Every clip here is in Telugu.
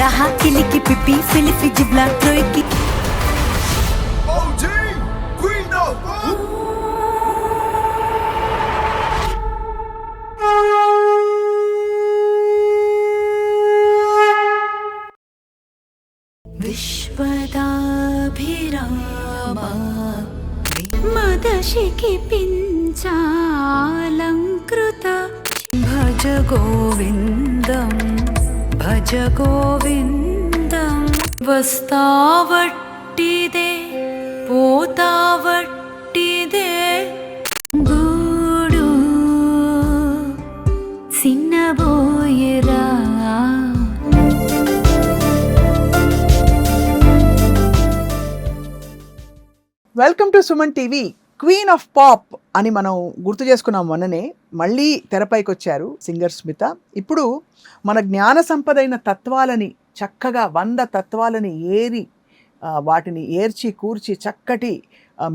raha kiliki pipi filifi jibla troiki OG Queen of Pop. విశ్వదాభిరామ మదశికి పించాలంకృత భజ గోవిందం భజ గోవిందం వస్తావట్టిదే పోతావట్టిదే గూడు సిన్నబోయరా. Welcome to Suman TV. Queen of pop అని మనం గుర్తు చేసుకున్నాం మొన్ననే. మళ్ళీ తెరపైకి వచ్చారు సింగర్ స్మిత. ఇప్పుడు మన జ్ఞాన సంపదైన తత్వాలని చక్కగా 100 తత్వాలని వాటిని ఏర్చి కూర్చి చక్కటి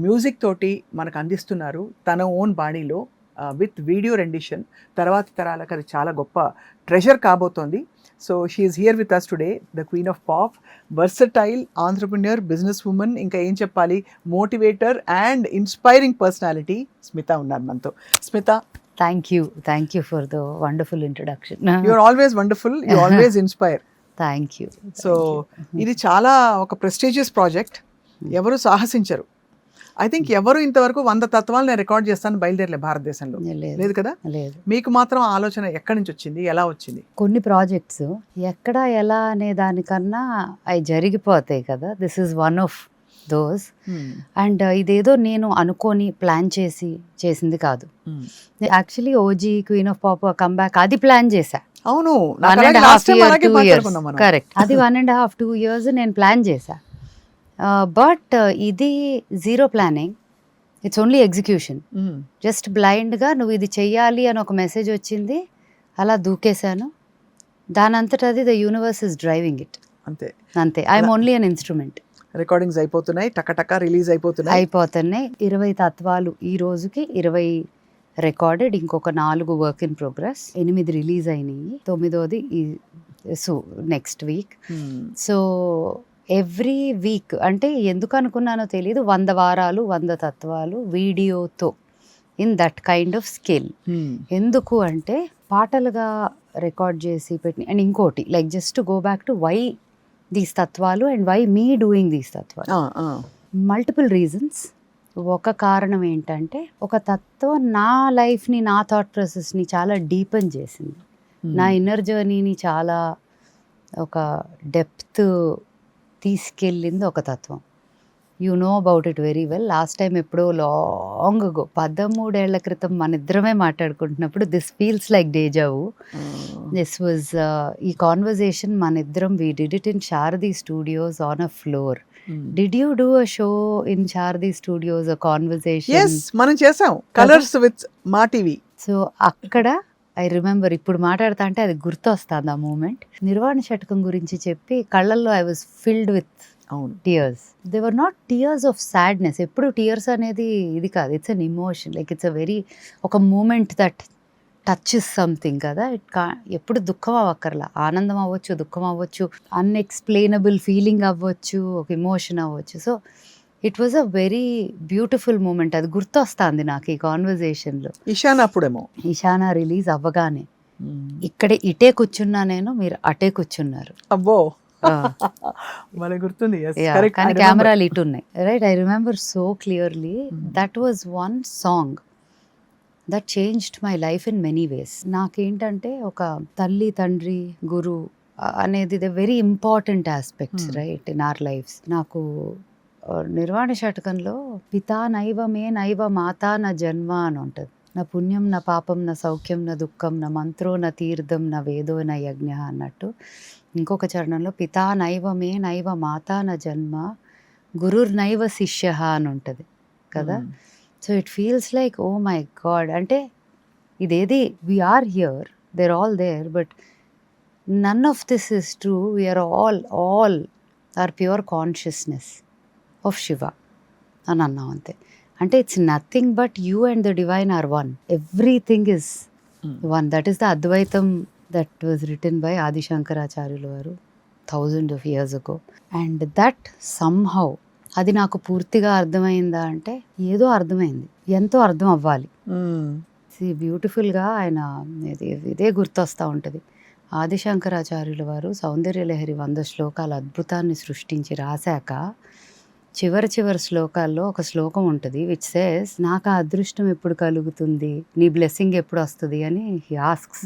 మ్యూజిక్ తోటి మనకు అందిస్తున్నారు తన ఓన్ బాణీలో విత్ వీడియో రెండిషన్. తర్వాతి తరాలకు అది చాలా గొప్ప ట్రెజర్ కాబోతోంది. So she is here with us today, the queen of pop, versatile entrepreneur, business woman, ఇంకా ఏం చెప్పాలి, motivator and inspiring personality Smita ఉన్నారు మనతో. Smita, Thank you for the wonderful introduction. You are always wonderful, you always inspire. Thank you. So ఇది చాలా ఒక ప్రెస్టీజియస్ ప్రాజెక్ట్. ఎవరు సాహసించరు. ఐ థింక్ ఎవరు ఇంతవరకు 100 తత్వాలు నేను రికార్డ్ చేస్తాను బయలుదేరలే భారతదేశంలో. లేదు కదా? లేదు. మీకు మాత్రం ఆలోచన ఎక్కడి నుంచి వచ్చింది, ఎలా వచ్చింది? కొన్ని ప్రాజెక్ట్స్ ఎక్కడ ఎలా అనే దానికన్నా అవి జరిగిపోతాయి కదా. This is one of those. And ఇదేదో నేను అనుకొని ప్లాన్ చేసింది కాదు. Actually OG queen of pop comeback అది ప్లాన్ చేశా. అవును, 1.5 year 2 years కరెక్ట్. అది 1.5 2 years నేను ప్లాన్ చేశా. బట్ ఇది zero planning, it's only execution. Just బ్లైండ్గా నువ్వు ఇది చెయ్యాలి అని ఒక మెసేజ్ వచ్చింది, అలా దూకేశాను. దానంతట అది the universe is driving it. అంతే. I'm only an instrument. Recordings అయిపోతున్నాయి, టకటక రిలీజ్ అయిపోతున్నాయి. 20 తత్వాలు ఈ రోజుకి 20 రికార్డెడ్, ఇంకొక 4 వర్క్ ఇన్ ప్రోగ్రెస్, 8 రిలీజ్ అయినాయి, 9వది next week. So every week అంటే ఎందుకు అనుకున్నానో తెలియదు, 100 వారాలు 100 తత్వాలు వీడియోతో in that kind of skill. ఎందుకు అంటే పాటలుగా రికార్డ్ చేసి పెట్టి. అండ్ ఇంకోటి like just go back to why these తత్వాలు and why me doing these తత్వాలు. Multiple reasons. ఒక కారణం ఏంటంటే ఒక తత్వం నా లైఫ్ని, నా థాట్ ప్రాసెస్ని చాలా డీపెన్ చేసింది. నా ఇన్నర్ జర్నీని చాలా ఒక డెప్త్ తీసుకెళ్ళింది ఒక తత్వం. You know about it very well. Last time ఎప్పుడో లాంగ్ అగో 13 ఏళ్ల క్రితం మన ఇద్దరమే మాట్లాడుకుంటున్నప్పుడు this feels like deja vu. This was ఈ కాన్వర్జేషన్ మన ఇద్దరం we did it in Saradhi studios on a floor. Did you do a show in Saradhi studios, a conversation? మనం చేసాం, colours with Maa TV. So అక్కడ ఐ రిమెంబర్, ఇప్పుడు మాట్లాడుతా అంటే అది గుర్తొస్తుంది ఆ మూమెంట్. నిర్వాణ షటకం గురించి చెప్పి కళ్ళల్లో I was filled with tears. They were not tears of sadness. ఎప్పుడు టీయర్స్ అనేది ఇది కాదు, it's an emotion. Like it's a very ఒక మూమెంట్ దట్ టచెస్ సంథింగ్ కదా. ఎప్పుడు దుఃఖం అవ్వక్కర్లా, ఆనందం అవ్వచ్చు, దుఃఖం అవ్వచ్చు, అన్ఎక్స్ప్లెయినబుల్ ఫీలింగ్ అవ్వచ్చు, ఒక ఇమోషన్ అవ్వచ్చు. So it was a very beautiful moment. అది గుర్తొస్తుంది నాకు ఈ కాన్వర్జేషన్లో. ఇషానా రిలీజ్ అవ్వగానే ఇటే కూర్చున్నా నేను, మీరు అటే కూర్చున్నారు. అబ్బో, గుర్తుంది. కానీ కెమెరాలు ఇటు ఉన్నాయి, right? I remember so clearly. That was one song that changed my life in many ways. నాకేంటంటే ఒక తల్లి, తండ్రి, గురు అనేది the very important aspects right in our lives. నాకు నిర్వాణ షటకంలో పితా నైవ మే నైవ మాతా న జన్మ అని ఉంటుంది. నా పుణ్యం నా పాపం నా సౌఖ్యం నా దుఃఖం నా మంత్రో నా తీర్థం నా వేదో నా యజ్ఞ అన్నట్టు. ఇంకొక చరణంలో పితా నైవ మే నైవ మాతా నా జన్మ గురుర్ నైవ శిష్య అని ఉంటుంది కదా. So it feels like oh my god, అంటే ఇదేది we are here, there all there, but none of this is true. We are all are pure consciousness of Shiva అని అన్నాం అంతే. అంటే it's nothing but you and the divine are one. Everything is one. That is the Advaitam that was written by Adi శంకరాచార్యులు వారు. thousands of years ago. And that somehow, అది నాకు పూర్తిగా అర్థమైందా అంటే ఏదో అర్థమైంది, ఎంతో అర్థం అవ్వాలి. బ్యూటిఫుల్గా ఆయన ఇదే గుర్తొస్తూ ఉంటుంది. ఆదిశంకరాచార్యుల వారు సౌందర్యలహరి 100 శ్లోకాల అద్భుతాన్ని సృష్టించి రాశాక చివరి శ్లోకాల్లో ఒక శ్లోకం ఉంటుంది విచ్ సేస్, నాకు ఆ అదృష్టం ఎప్పుడు కలుగుతుంది, నీ బ్లెస్సింగ్ ఎప్పుడు వస్తుంది అని హీ ఆస్క్స్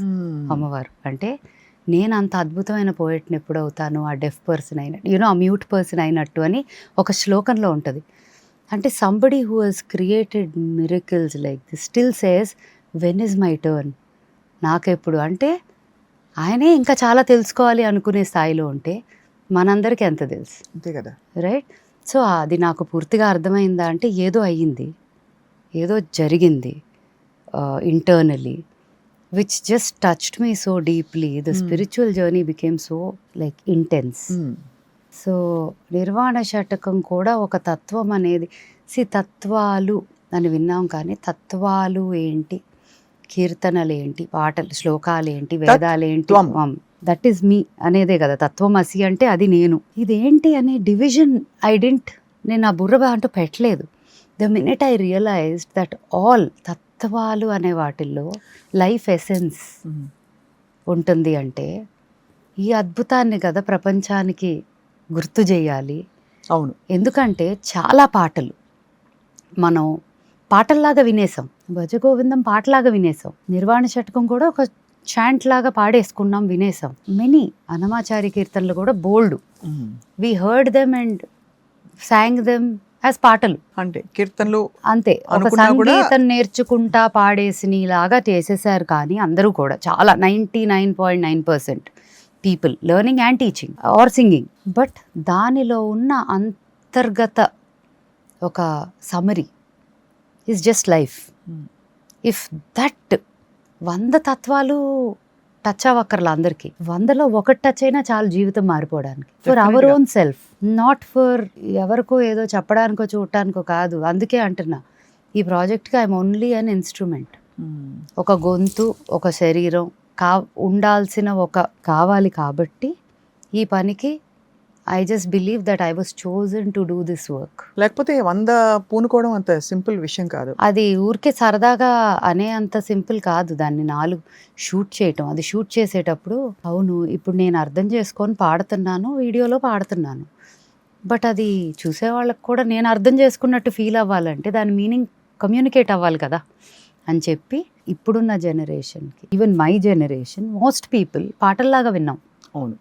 అమ్మవారు. అంటే నేను అంత అద్భుతమైన పోయెట్ని ఎప్పుడు అవుతాను, ఆ డెఫ్ పర్సన్ అయినట్టు, ఆ మ్యూట్ పర్సన్ అయినట్టు అని ఒక శ్లోకంలో ఉంటుంది. అంటే somebody who has created miracles like this still says when is my turn, నాకెప్పుడు. అంటే ఆయనే ఇంకా చాలా తెలుసుకోవాలి అనుకునే స్థాయిలో ఉంటే మనందరికీ ఎంత తెలుసు, అంతే కదా, రైట్? సో అది నాకు పూర్తిగా అర్థమైందా అంటే ఏదో అయ్యింది, ఏదో జరిగింది internally which just touched me so deeply. The spiritual journey became so like intense. So Nirvana Shatakam కూడా ఒక తత్వం అనేది, తత్వాలు అని విన్నాం కానీ తత్వాలు ఏంటి, కీర్తనలు ఏంటి, పాటలు శ్లోకాలు ఏంటి, వేదాలు ఏంటి, దట్ ఈస్ మీ అనేదే కదా తత్వమసి అంటే. అది నేను, ఇదేంటి అనే డివిజన్ నేను ఆ బుర్ర అంటూ పెట్టలేదు. The minute I realized that all తత్వాలు అనే వాటిల్లో లైఫ్ ఎసెన్స్ ఉంటుంది అంటే ఈ అద్భుతాన్ని కదా ప్రపంచానికి గుర్తు చేయాలి. అవును, ఎందుకంటే చాలా పాటలు మనం పాటల్లాగా వినేసాం, భజగోవిందం పాటలాగా వినేసాం, నిర్వాణ షటకం కూడా ఒక చాంట్ లాగా పాడేసుకున్నాం, వినేసాం. మెనీ అన్నమాచారి కీర్తనలు కూడా బోల్డ్, we heard them and sang them as పాటలు, అంటే కీర్తనలు అంతే. ఒక సంగీతం నేర్చుకుంటా పాడేసి లాగా చేసేసారు. కానీ అందరూ కూడా చాలా 99.9% people learning and teaching or singing. But దానిలో ఉన్న అంతర్గత ఒక summary is just life. If that 100 తత్వాలు టచ్ అవ్వక్కర్లా అందరికి, 100లో ఒకటి టచ్ అయినా చాలు జీవితం మారిపోవడానికి. For our own self, not for ఎవరికో ఏదో చెప్పడానికో చూడటానికో కాదు. అందుకే అంటున్నా ఈ ప్రాజెక్ట్కి ఐఎమ్ ఓన్లీ అన్ ఇన్స్ట్రుమెంట్. ఒక గొంతు, ఒక శరీరం ఉండాల్సిన కావాలి కాబట్టి ఈ పనికి I just believe that I was chosen to do this work. లేకపోతే 100 పూనుకోవడం అంత సింపుల్ విషయం కాదు. అది ఊరికే సరదాగా అనే అంత సింపుల్ కాదు. దాన్ని 4 షూట్ చేయటం, అది షూట్ చేసేటప్పుడు అవును ఇప్పుడు నేను అర్థం చేసుకొని పాడుతున్నాను, వీడియోలో పాడుతున్నాను, బట్ అది చూసే వాళ్ళకి కూడా నేను అర్థం చేసుకున్నట్టు ఫీల్ అవ్వాలంటే దాని మీనింగ్ కమ్యూనికేట్ అవ్వాలి కదా అని చెప్పి ఇప్పుడున్న జనరేషన్కి, even my generation, most people పాటల్లాగా విన్నాం. అవును,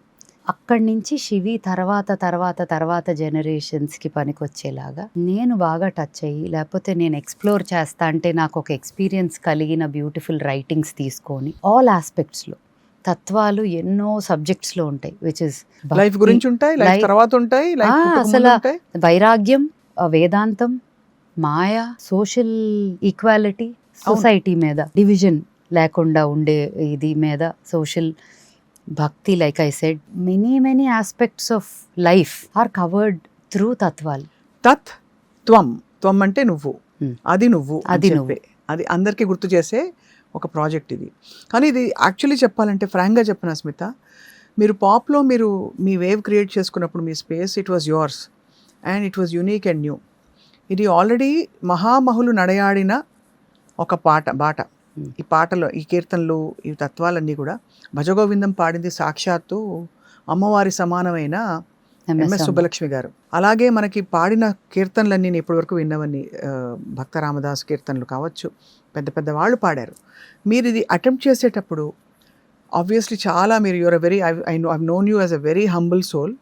అక్కడి నుంచి శివి తర్వాత జనరేషన్స్కి పనికొచ్చేలాగా నేను బాగా టచ్ అయ్యి, లేకపోతే నేను ఎక్స్ప్లోర్ చేస్తా అంటే నాకు ఒక ఎక్స్పీరియన్స్ కలిగిన బ్యూటిఫుల్ రైటింగ్స్ తీసుకొని ఆల్ ఆస్పెక్ట్స్లో తత్వాలు ఎన్నో సబ్జెక్ట్స్లో ఉంటాయి, విచ్ ఇస్ లైఫ్ గురించి ఉంటాయి, లైఫ్ తర్వాత ఉంటాయి, అసలు వైరాగ్యం, వేదాంతం, మాయ, సోషల్ ఈక్వాలిటీ, సొసైటీ మీద డివిజన్ లేకుండా ఉండే ఇది మీద, సోషల్ భక్తి, like I said, many aspects of life are covered through తత్వాలు. త్వం అంటే నువ్వు, అది నువ్వు, అది అందరికీ గుర్తు చేసే ఒక ప్రాజెక్ట్ ఇది. కానీ ఇది యాక్చువల్లీ చెప్పాలంటే ఫ్రాంక్గా చెప్పిన స్మిత, మీరు పాప్లో మీ వేవ్ క్రియేట్ చేసుకున్నప్పుడు మీ space, it was yours and it was unique and new. ఇది ఆల్రెడీ మహామహులు నడయాడిన ఒక బాట. ఈ పాటలో, ఈ కీర్తనలు, ఈ తత్వాలన్నీ కూడా భజగోవిందం పాడింది సాక్షాత్తు అమ్మవారి సమానమైన ఎంఎస్ సుబ్బలక్ష్మి గారు. అలాగే మనకి పాడిన కీర్తనలన్నీ నేను ఇప్పటివరకు విన్నవన్నీ భక్త రామదాస్ కీర్తనలు కావచ్చు, పెద్ద వాళ్ళు పాడారు. మీరు ఇది అటెంప్ట్ చేసేటప్పుడు ఆబ్వియస్లీ చాలా మీరు you're a very I known you as a very humble soul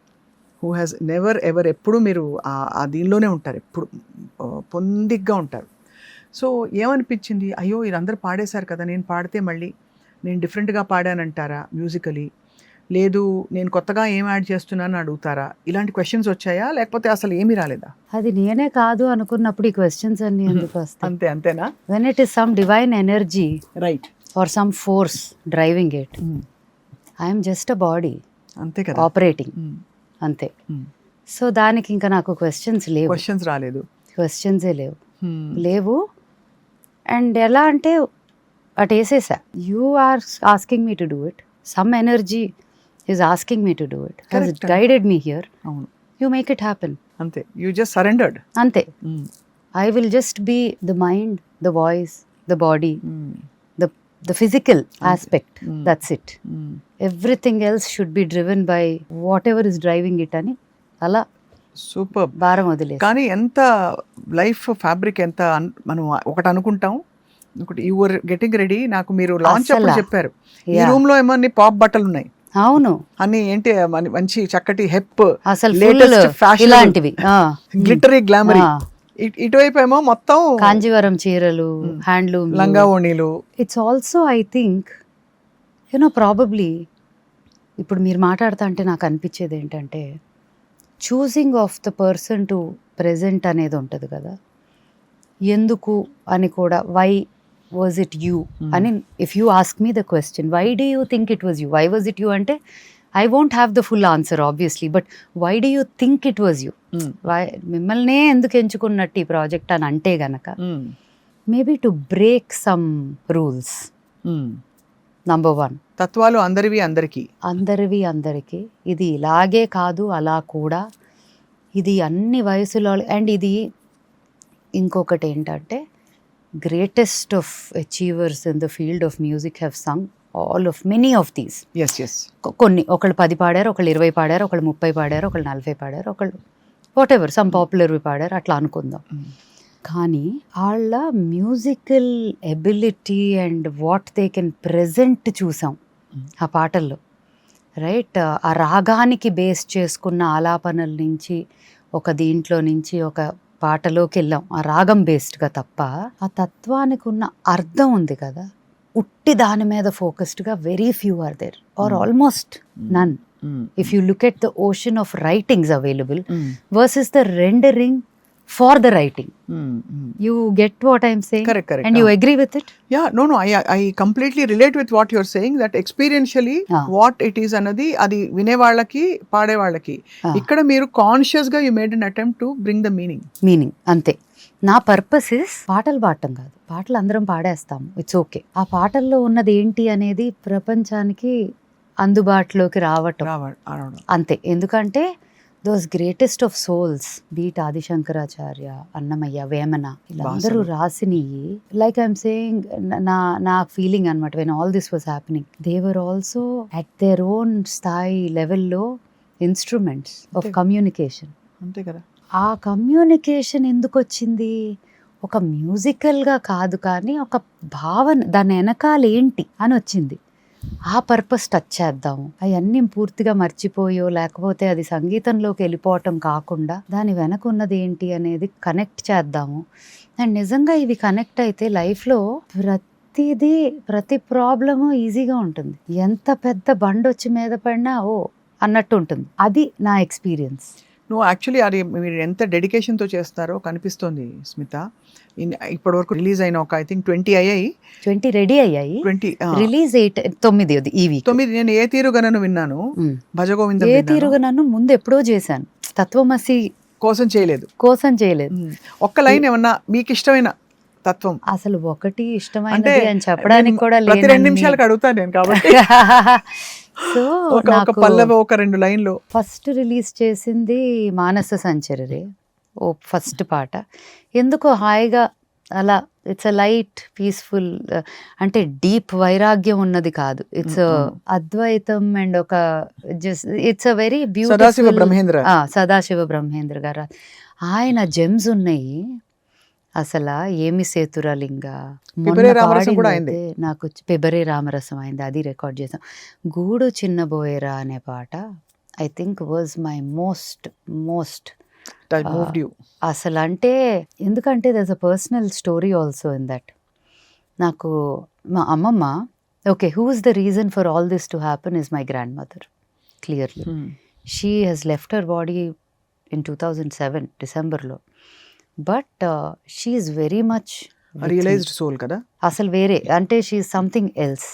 who has never ever, ఎప్పుడు మీరు ఆ దీనిలోనే ఉంటారు, ఎప్పుడు పొందిగ్గా ఉంటారు. సో ఏమనిపించింది, అయ్యో వీరందరూ పాడేశారు కదా, నేను పాడితే మళ్ళీ నేను డిఫరెంట్గా పాడానంటారా మ్యూజికలీ, లేదు నేను కొత్తగా ఏం యాడ్ చేస్తున్నానని అడుగుతారా, ఇలాంటి క్వశ్చన్స్ వచ్చాయా, లేకపోతే అసలు ఏమీ రాలేదా? అది నేనే కాదు అనుకున్నప్పుడు ఈ క్వశ్చన్స్ అన్ని ఎందుకు వస్తాయి? అంతేనా? When it is some divine energy, right, or some force driving it, I'm just a body, అంతే కదా, ఆపరేటింగ్, అంతే. సో దానికి ఇంకా నాకు క్వశ్చన్స్ లేవు, క్వశ్చన్స్ రాలేదు, క్వశ్చన్సే లేవు. అండ్ ఎలా అంటే అటు వేసేసా, you are asking me to do it, some energy is asking me to do it, has Correct. Guided me here, అవును, యూ మేక్ ఇట్ హ్యాపెన్. అంతే. You just surrendered. అంతే. I will just be the mind, the voice, the body, the physical aspect. That's it. Everything else should be driven by whatever is driving it అని అలా సూపర్. భారం వదిలేదు. కానీ ఎంత లైఫ్ ఫ్యాబ్రిక్ ఎంత మనం ఒకటి అనుకుంటాం, ఒకటి యు వర్ గెటింగ్ రెడీ. నాకు మీరు లాంచ్ అప్పుడు చెప్పారు ఈ రూమ్ లో ఏమో అన్ని పాప్ బట్టలు ఉన్నాయి, అవును, అన్ని ఏంటి మంచి చక్కటి హెప్, అసలు లేటెస్ట్ ఫ్యాషన్, ఇలాంటివి గ్లిటరీ గ్లామరీ. ఇటువైపు ఏమో మొత్తం కాంజీవరం చీరలు, హ్యాండ్లూమ్, లంగా ఓణీలు. It's also I think probably ఇప్పుడు మీరు మాట్లాడుతా అంటే నాకు అనిపించేది ఏంటంటే choosing of the person to present అనేది ఉంటుంది కదా, ఎందుకు అని కూడా, వై వాజ్ ఇట్ యూ అని. If you ask me the question why do you think it was you, why was it you అంటే I won't have the full answer obviously, but why do you think it was you, మిమ్మల్నే ఎందుకు ఎంచుకున్నట్టు ఈ ప్రాజెక్ట్ అని అంటే గనక maybe to break some rules. Number 1, తత్వాలు అందరివి అందరికీ ఇది ఇలాగే కాదు, అలా కూడా, ఇది అన్ని వయసులో. అండ్ ఇది ఇంకొకటి ఏంటంటే greatest of achievers in the field of music have Sung all of many of these. కొన్ని ఒకళ్ళు 10 పాడారు, ఒకళ్ళు 20 పాడారు, ఒకళ్ళు 30 పాడారు, ఒకళ్ళు 40 పాడారు, ఒకళ్ళు వాట్ ఎవర్ సమ్ పాపులర్వి పాడారు, అట్లా అనుకుందాం. కానీ వాళ్ళ musical ability and what they can present చూసాం ఆ పాటల్లో, రైట్? ఆ రాగానికి బేస్ చేసుకున్న ఆలాపనల నుంచి ఒక దీంట్లో నుంచి ఒక పాటలోకి వెళ్ళాం ఆ రాగం బేస్డ్గా తప్ప, ఆ తత్వానికి ఉన్న అర్థం ఉంది కదా, ఉట్టి దాని మీద ఫోకస్డ్గా very few are there are almost none. If you look at the ocean of writings available versus the rendering for the writing. You get what I'm saying? Correct. And you agree with it? Yeah, no, I completely relate with what you're saying, that experientially what it is anadi adi vine vallaki paade vallaki ikkada meeru conscious ga you made an attempt to bring the meaning ante. నా పర్పస్ ఇస్ పాటలు పాడటం కాదు, పాటలు అందరం పాడేస్తాము, ఇట్స్ ఓకే. ఆ పాటల్లో ఉన్నది ఏంటి అనేది ప్రపంచానికి అందుబాటులోకి రావటం అంతే. ఎందుకంటే those greatest of souls, beat Adi Shankaracharya, Annamaya, Vemana, illandaru rasiniyi, like I'm saying, na feeling anamata, when all this was happening, they were also at their own style level lo instruments of communication. ante kada. ఆ కమ్యూనికేషన్ ఎందుకు వచ్చింది? ఒక మ్యూజికల్గా కాదు, కానీ ఒక భావన, దాని వెనకాల ఏంటి అని వచ్చింది. ఆ పర్పస్ టచ్ చేద్దాము. అవన్నీ పూర్తిగా మర్చిపోయో లేకపోతే అది సంగీతంలోకి వెళ్ళిపోవటం కాకుండా దాని వెనక ఉన్నది ఏంటి అనేది కనెక్ట్ చేద్దాము. అండ్ నిజంగా ఇవి కనెక్ట్ అయితే లైఫ్లో ప్రతి ప్రాబ్లము ఈజీగా ఉంటుంది. ఎంత పెద్ద బండి వచ్చి మీద పడినా ఓ అన్నట్టు ఉంటుంది. అది నా ఎక్స్పీరియన్స్. నువ్వు యాక్చువల్లీ అది మీరు ఎంత డెడికేషన్తో చేస్తారో కనిపిస్తుంది స్మిత. ఇప్పటి వరకు రిలీజ్ అయిన ఒక ఐ థింక్ 20 అయ్యాయి. 20 రెడీ అయ్యాయి. 20 రిలీజ్ 9 ఈ వీక్. 9 నేను ఏ తీరుగనను విన్నాను, భజగోవిందం ఏ తీరుగనను ముందు ఎప్పుడో చేశాను, తత్వమసి కోసం చేయలేదు. ఒక్క లైన్ ఏమన్నా మీకు ఇష్టమైన తత్వం? అసలు ఒకటి ఇష్టమైనది అని చెప్పడానికి కూడా లేదు. ప్రతి 2 నిమిషాలకు అడుగుతాను నేను కాబట్టి. సో ఒక పల్లవి, ఒక 2 లైన్లు. ఫస్ట్ రిలీజ్ చేసింది మానస సంచరరే, ఓ ఫస్ట్ పాట. ఎందుకో హాయిగా అలా, ఇట్స్ అ లైట్ పీస్ఫుల్, అంటే డీప్ వైరాగ్యం ఉన్నది కాదు. ఇట్స్ అద్వైతం అండ్ ఒక it's a very beautiful. Sadashiva Brahmendra garu ఆయన జెమ్స్ ఉన్నాయి అసలు. ఏమి సేతురలింగ, నాకు పెబరే రామరసం అయింది, అది రికార్డ్ చేసాం. గూడు చిన్నబోయేరా అనే పాట I think was my most అసలు. అంటే ఎందుకంటే there's a personal story also in that. నాకు మా అమ్మమ్మ, okay, who is the reason for all this to happen is my grandmother. Clearly she has left her body in 2007 డిసెంబర్లో. But she is very much realized soul కదా అసలు. వేరే అంటే షీ ఈజ్ సంథింగ్ ఎల్స్.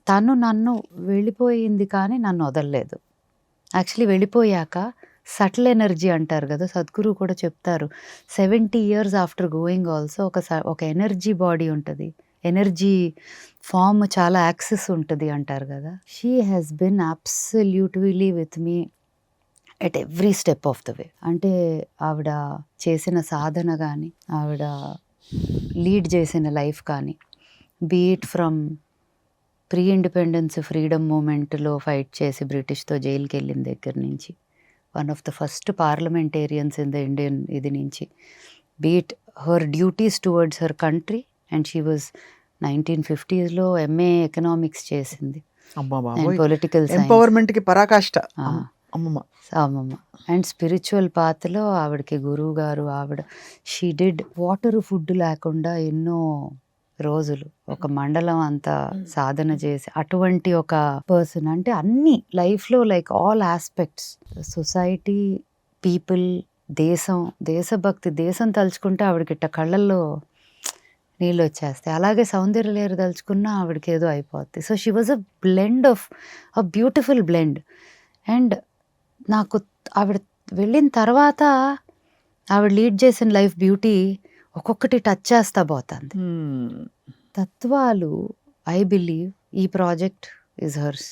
తను నన్ను వెళ్ళిపోయింది కానీ నన్ను వదలలేదు. యాక్చువల్లీ వెళ్ళిపోయాక సటిల్ ఎనర్జీ అంటారు కదా, సద్గురు కూడా చెప్తారు, 70 years ఆఫ్టర్ గోయింగ్ ఆల్సో ఒక ఎనర్జీ బాడీ ఉంటుంది, ఎనర్జీ ఫామ్ చాలా యాక్సెస్ ఉంటుంది అంటారు కదా. She has been absolutely with me at every step of the way. అంటే ఆవిడ చేసిన సాధన కానీ, ఆవిడ లీడ్ చేసిన లైఫ్ కానీ, beat from pre independence freedom మూమెంట్లో ఫైట్ చేసి బ్రిటిష్తో జైలుకి వెళ్ళిన దగ్గర నుంచి, one of the first parliamentarians in the Indian ఇది నుంచి, beat her duties towards her country. And she was 1950s MA economics చేసింది అమ్మా అండ్ బాబోయ్, పొలిటికల్ ఎంపవర్మెంట్ కి పరాకాష్ట ఆ. అమ్మమ్మ. అమ్మమ్మ. అండ్ స్పిరిచువల్ పాత్లో ఆవిడకి గురువు గారు, ఆవిడ షీ డిడ్ వాటర్ ఫుడ్ లేకుండా ఎన్నో రోజులు ఒక మండలం అంతా సాధన చేసి అటువంటి ఒక పర్సన్. అంటే అన్ని లైఫ్లో like all aspects, society, people, దేశం, దేశభక్తి, దేశం తలుచుకుంటే ఆవిడకి ఇట్ట కళ్ళల్లో నీళ్ళు వచ్చేస్తాయి. అలాగే సౌందర్యలేరు తలుచుకున్నా ఆవిడకి ఏదో అయిపోద్ది. So she was a blend of a beautiful blend. And నాకు ఆవిడ వెళ్ళిన తర్వాత ఆవిడ లీడ్ చేసిన లైఫ్ బ్యూటీ ఒక్కొక్కటి టచ్ చేస్తా పోతుంది. తత్వాలు ఐ బిలీవ్ ఈ project is hers,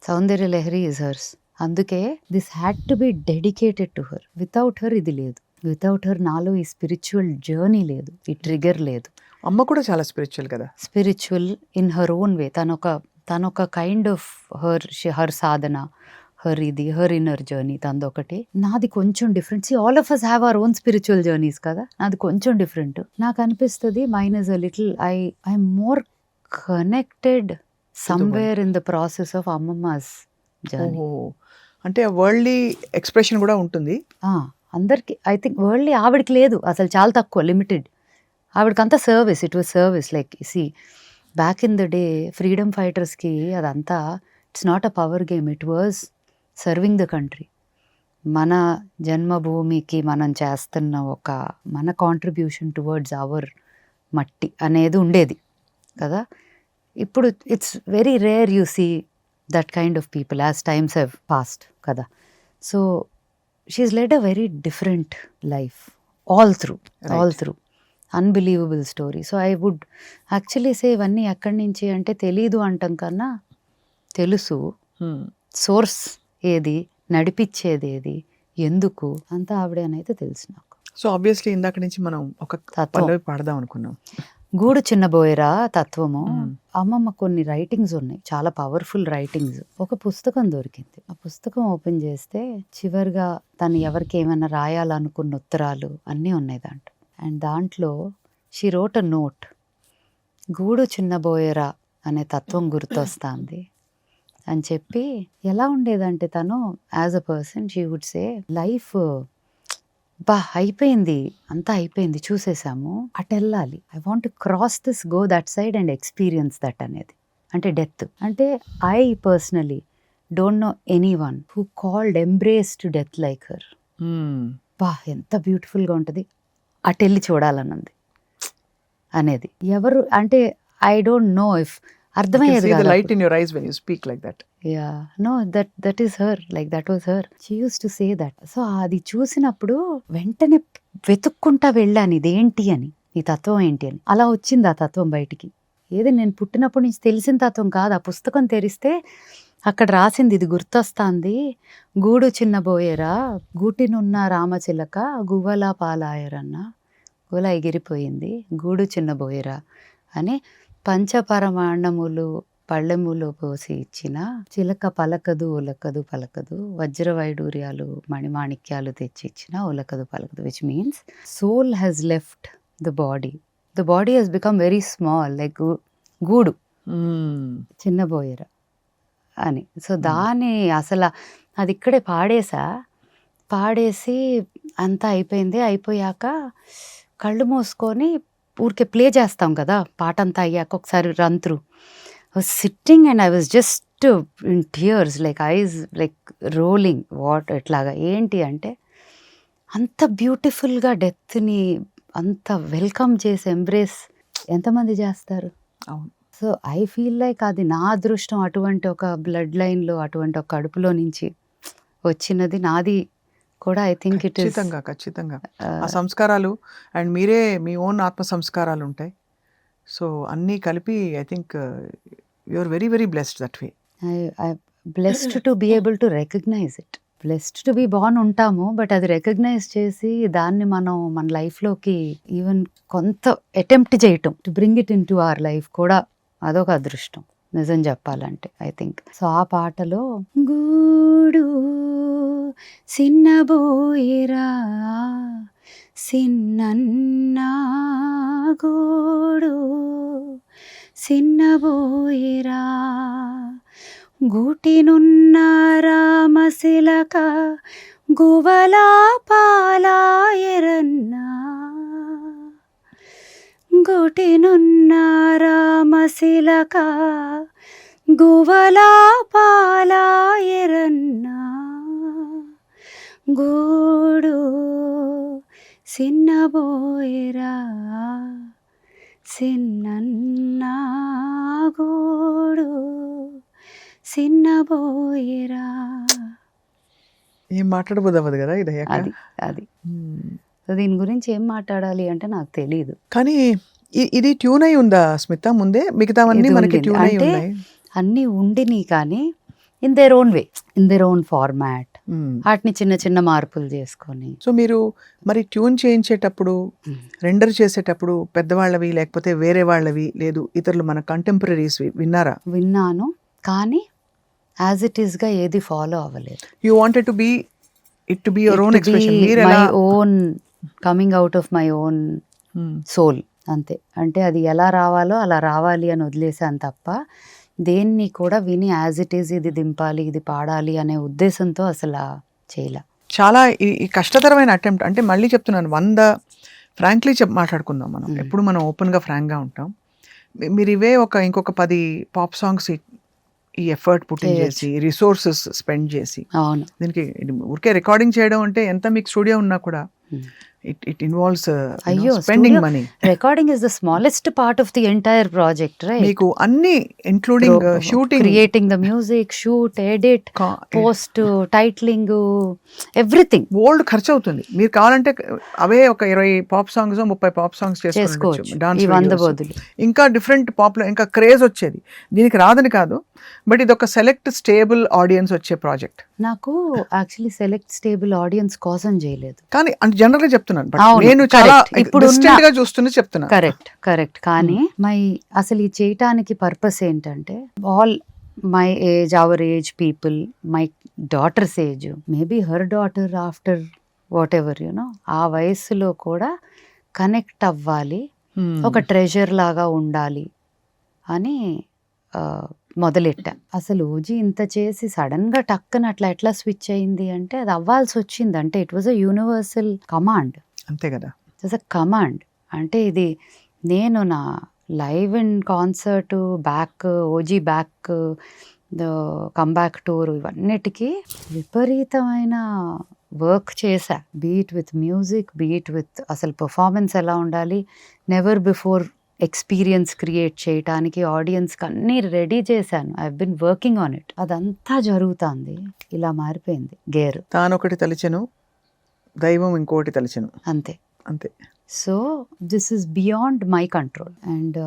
Soundarya Lahari is hers. అందుకే this had to be dedicated to her. Without her ఇది లేదు, వితౌట్ హర్ నాలో ఈ స్పిరిచువల్ జర్నీ లేదు, ఈ ట్రిగర్ లేదు. అమ్మ కూడా చాలా స్పిరిచువల్ కదా. Spiritual in her own way. తనొక kind of her sadhana, her inner journey తనదొకటి, నాది కొంచెం different. All of us have our own spiritual journeys కదా, నాది కొంచెం డిఫరెంట్. నాకు అనిపిస్తుంది mine is a little I'm more connected somewhere in the process of అమ్మమ్మస్ జర్నీ. ఓహో, అంటే వరల్డ్లీ ఎక్స్ప్రెషన్ కూడా ఉంటుంది. అందరికి ఐ థింక్ వరల్డ్లీ ఆవిడకి లేదు అసలు, చాలా తక్కువ, లిమిటెడ్. ఆవిడకంతా service, it was service. Like see back in the day freedom ఫైటర్స్కి అదంతా it's not a power game, it was serving the country. మన జన్మభూమికి మనం చేస్తున్న ఒక మన కాంట్రిబ్యూషన్ టువర్డ్స్ అవర్ మట్టి అనేది ఉండేది కదా. ఇప్పుడు it's very rare you see that kind of people as times have passed కదా. So she's led a very different life all through unbelievable story. So I would actually say ఇవన్నీ ఎక్కడి నుంచి అంటే తెలీదు అంటాం కన్నా తెలుసు. సోర్స్ ఏది, నడిపించేది ఏది, ఎందుకు అంతా ఆవిడే అని అయితే తెలుసు నాకు. సో ఆబ్వియస్లీ ఇందాక నుంచి మనం ఒక పల్లవి పాడదాం అనుకున్నాం. గూడు చిన్నబోయేరా తత్వము. అమ్మమ్మ కొన్ని రైటింగ్స్ ఉన్నాయి, చాలా పవర్ఫుల్ రైటింగ్స్. ఒక పుస్తకం దొరికింది, ఆ పుస్తకం ఓపెన్ చేస్తే చివరిగా తను ఎవరికి ఏమైనా రాయాలనుకున్న ఉత్తరాలు అన్నీ ఉన్నాయి దాంట్లో. అండ్ దాంట్లో షీ రోట్ అ నోట్, గూడు చిన్నబోయేరా అనే తత్వం గుర్తొస్తుంది అని చెప్పి. ఎలా ఉండేదంటే తను as a person she would say life అయిపోయింది, అంతా అయిపోయింది, చూసేసాము, అటు వెళ్ళాలి, I want to cross this, go that side and experience that అనేది. అంటే డెత్ అంటే I personally don't know anyone who called embraced death like her. ఎంత బ్యూటిఫుల్గా ఉంటుంది, అటు వెళ్ళి చూడాలన్నది అనేది. ఎవరు అంటే ఐ డోంట్ నో ఇఫ్ అర్థమయ్యేది కాదు. Light in your eyes when you speak like that. Yeah, no, that is her, like that was her. She used to say that. So అది చూసినప్పుడు వెంటనే వెతుక్కుంటా వెళ్ళాను ఇదేంటి అని, ఈ తత్వం ఏంటి అని. అలా వచ్చింది ఆ తత్వం బయటికి. ఏది నేను పుట్టినప్పటి నుంచి తెలిసిన తత్వం కాదు. ఆ పుస్తకం తెరిస్తే అక్కడ రాసింది ఇది గుర్తొస్తాంది. గూడు చిన్నబోయేరా గూటినున్న రామచిలక గువ్వలా పాలాయరన్న, గుల ఎగిరిపోయింది, గూడు చిన్నబోయేరా అని పంచపరమాణములు పళ్ళెములో పోసి ఇచ్చిన చిలక పలకదు ఒలకదు పలకదు, వజ్ర వైడూర్యాలు మణిమాణిక్యాలు తెచ్చి ఇచ్చిన ఒలకదు పలకదు, which means soul has left the body has become very small, like గూడు చిన్నబోయేరా అని. సో దాని అసలు అది ఇక్కడే పాడేసి అంతా అయిపోయింది. అయిపోయాక కళ్ళు మూసుకొని ఊరికే ప్లే చేస్తాం కదా పాట అంతా అయ్యాక, ఒకసారి run through. I was sitting and I was just in tears, like eyes like rolling. What ఎట్లాగా ఏంటి అంటే అంత బ్యూటిఫుల్గా డెత్ని అంత వెల్కమ్ చేసి ఎంబ్రేస్ ఎంతమంది చేస్తారు. అవును. సో ఐ ఫీల్ లైక్ అది నా అదృష్టం, అటువంటి ఒక బ్లడ్ లైన్లో అటువంటి ఒక కడుపులో నుంచి వచ్చినది నాది కూడా. ఐ థింక్ ఇట్ ఖచ్చితంగా ఆ సంస్కారాలు అండ్ మీరే మీ ఓన్ ఆత్మ సంస్కారాలు ఉంటాయి. సో అన్నీ కలిపి I think you are very very blessed that way. I blessed to be able to recognise it. Blessed to be born ఉంటాము, బట్ అది రికగ్నైజ్ చేసి దాన్ని మనం మన లైఫ్లోకి ఈవెన్ కొంత అటెంప్ట్ చేయటం to bring it in to our life కూడా అదొక అదృష్టం నిజం చెప్పాలంటే ఐ థింక్. సో ఆ పాటలో గూడు సిన్నబోయిరా సిన్నన్నా గూడు సిన్నబోయిరా గూటినున్న రామశిలక గువలా పాలాయరన్నా గూటినున్న రామశిలక గువలా పాలాయరన్నా గూడు సిన్నబోయిరా సిన్నన్నా గూడు సిన్నబోయిరా. ఏం మాట్లాడబోదవ్వదు కదా ఇది అయ్యాక. అది సో దీని గురించి ఏం మాట్లాడాలి అంటే నాకు తెలియదు. కానీ ఇది ట్యూన్ అయి ఉందా స్మిత ముందే? మిగతావన్నీ ఇది మనకి ఉండింది. ట్యూన్ అయి అంటే ఉన్నాయి. అన్నీ ఉండిని కానీ in their own way, in their own format, వాటిని చిన్న చిన్న మార్పులు చేసుకొని. సో మీరు మరి ట్యూన్ చేయించేటప్పుడు రెండర్ చేసేటప్పుడు పెద్దవాళ్ళవి లేకపోతే వేరే వాళ్ళవి లేదు ఇతరులు మన కంటెంపరీస్ విన్నారా? విన్నాను కానీ యాజ్ ఇట్ ఈస్ గా ఏది ఫాలో అవ్వలేదు. You wanted to be it to be your own expression, మీరు ఎలా my own coming out of my own soul అంతే. అంటే అది ఎలా రావాలో అలా రావాలి అని వదిలేసాను తప్ప దేన్ని కూడా విని యాజ్ ఇట్ ఈస్ ఇది దింపాలి ఇది పాడాలి అనే ఉద్దేశంతో అసలు చేయలే. చాలా ఈ కష్టతరమైన అటెంప్ట్. అంటే మళ్ళీ చెప్తున్నాను, 100 ఫ్రాంక్లీ మాట్లాడుకుందాం మనం. ఎప్పుడు మనం ఓపెన్గా ఫ్రాంక్గా ఉంటాం. మీరు ఇవే ఇంకొక 10 పాప్ సాంగ్స్ ఈ ఎఫర్ట్ పుట్టింగ్ చేసి రిసోర్సెస్ స్పెండ్ చేసి అవును దీనికి ఊరికే రికార్డింగ్ చేయడం అంటే ఎంత మీకు స్టూడియో ఉన్నా కూడా it involves spending money. Recording is the smallest part of the entire project, right? మీకు అన్ని including shooting, creating the music, shoot, edit, post, titling, everything. Old ఖర్చు అవుతుంది. మీరు కావాలంటే అవే ఒక 20 పాప్ సాంగ్స్ 30 పాప్ సాంగ్స్ చేసుకోవచ్చు డాన్స్ బదులు. ఇంకా డిఫరెంట్ పాపులర్ ఇంకా క్రేజ్ వచ్చేది. దీనికి రాదని కాదు, బట్ ఇది ఒక సెలెక్ట్ స్టేబుల్ ఆడియన్స్ వచ్చే ప్రాజెక్ట్. నాకు యాక్చువల్లీ సెలెక్ట్ స్టేబుల్ ఆడియన్స్ కోసం చేయలేదు కానీ జనరల్ గా చెప్తున్నాను, నేను చాలా డిస్టెంట్ గా చూస్తున్నా చెప్తున్నా. కరెక్ట్ కానీ అసలు ఈ చేయటానికి పర్పస్ ఏంటంటే all my age, hour age people, my daughters age, maybe her daughter after what ever you know, ఆ వయస్సులో కూడా కనెక్ట్ అవ్వాలి, ఒక ట్రెజర్ లాగా ఉండాలి అని మొదలెట్టా. అసలు ఓజీ ఇంత చేసి సడన్ గా టక్కన అట్లా ఎట్లా స్విచ్ అయింది అంటే అది అవ్వాల్సి వచ్చింది. అంటే it was a universal command. అంతే కదా, ఇట్ వాజ్ అ కమాండ్. అంటే ఇది నేను నా live and concert back, OG back, the comeback tour, ఇవన్నిటికీ విపరీతమైన వర్క్ చేశా. Beat with music, beat with అసలు పర్ఫార్మెన్స్ ఎలా ఉండాలి, నెవర్ బిఫోర్ ఎక్స్పీరియన్స్ క్రియేట్ చేయటానికి ఆడియన్స్కి అన్నీ రెడీ చేశాను. I been working on it. అదంతా జరుగుతుంది, ఇలా మారిపోయింది గేర్. తానొకటి తలిచెను, దైవం ఇంకోటి తలిచెను, అంతే అంతే. So this is beyond my control. And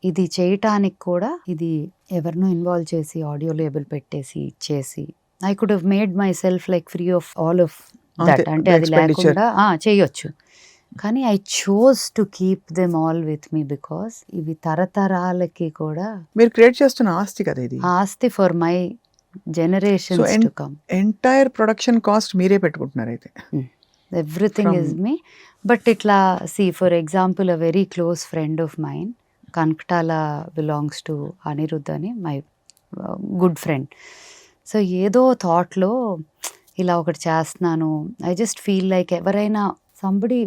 ఇది చేయటానికి కూడా ఇది ఎవరినో ఇన్వాల్వ్ చేసి ఆడియో లేబుల్ పెట్టేసి ఇచ్చేసి I could have made my self like free of all of that. అంటే అది లేకుండా చేయొచ్చు. కానీ I chose to keep them all with me because ఇవి తరతరాలకి కూడా మీరు క్రియేట్ చేస్తున్న ఆస్తి కదా ఇది. ఆస్తి for my generations to come. Entire production cost మీరే పెట్టుకుంటున్నారు అయితే? Everything is me. బట్ ఇట్లా for example a very close friend of mine, Kanakatala belongs to Aniruddh అని, మై గుడ్ ఫ్రెండ్. సో ఏదో థాట్లో ఇలా ఒకటి చేస్తున్నాను. ఐ జస్ట్ ఫీల్ లైక్ ఎవరైనా సంబడి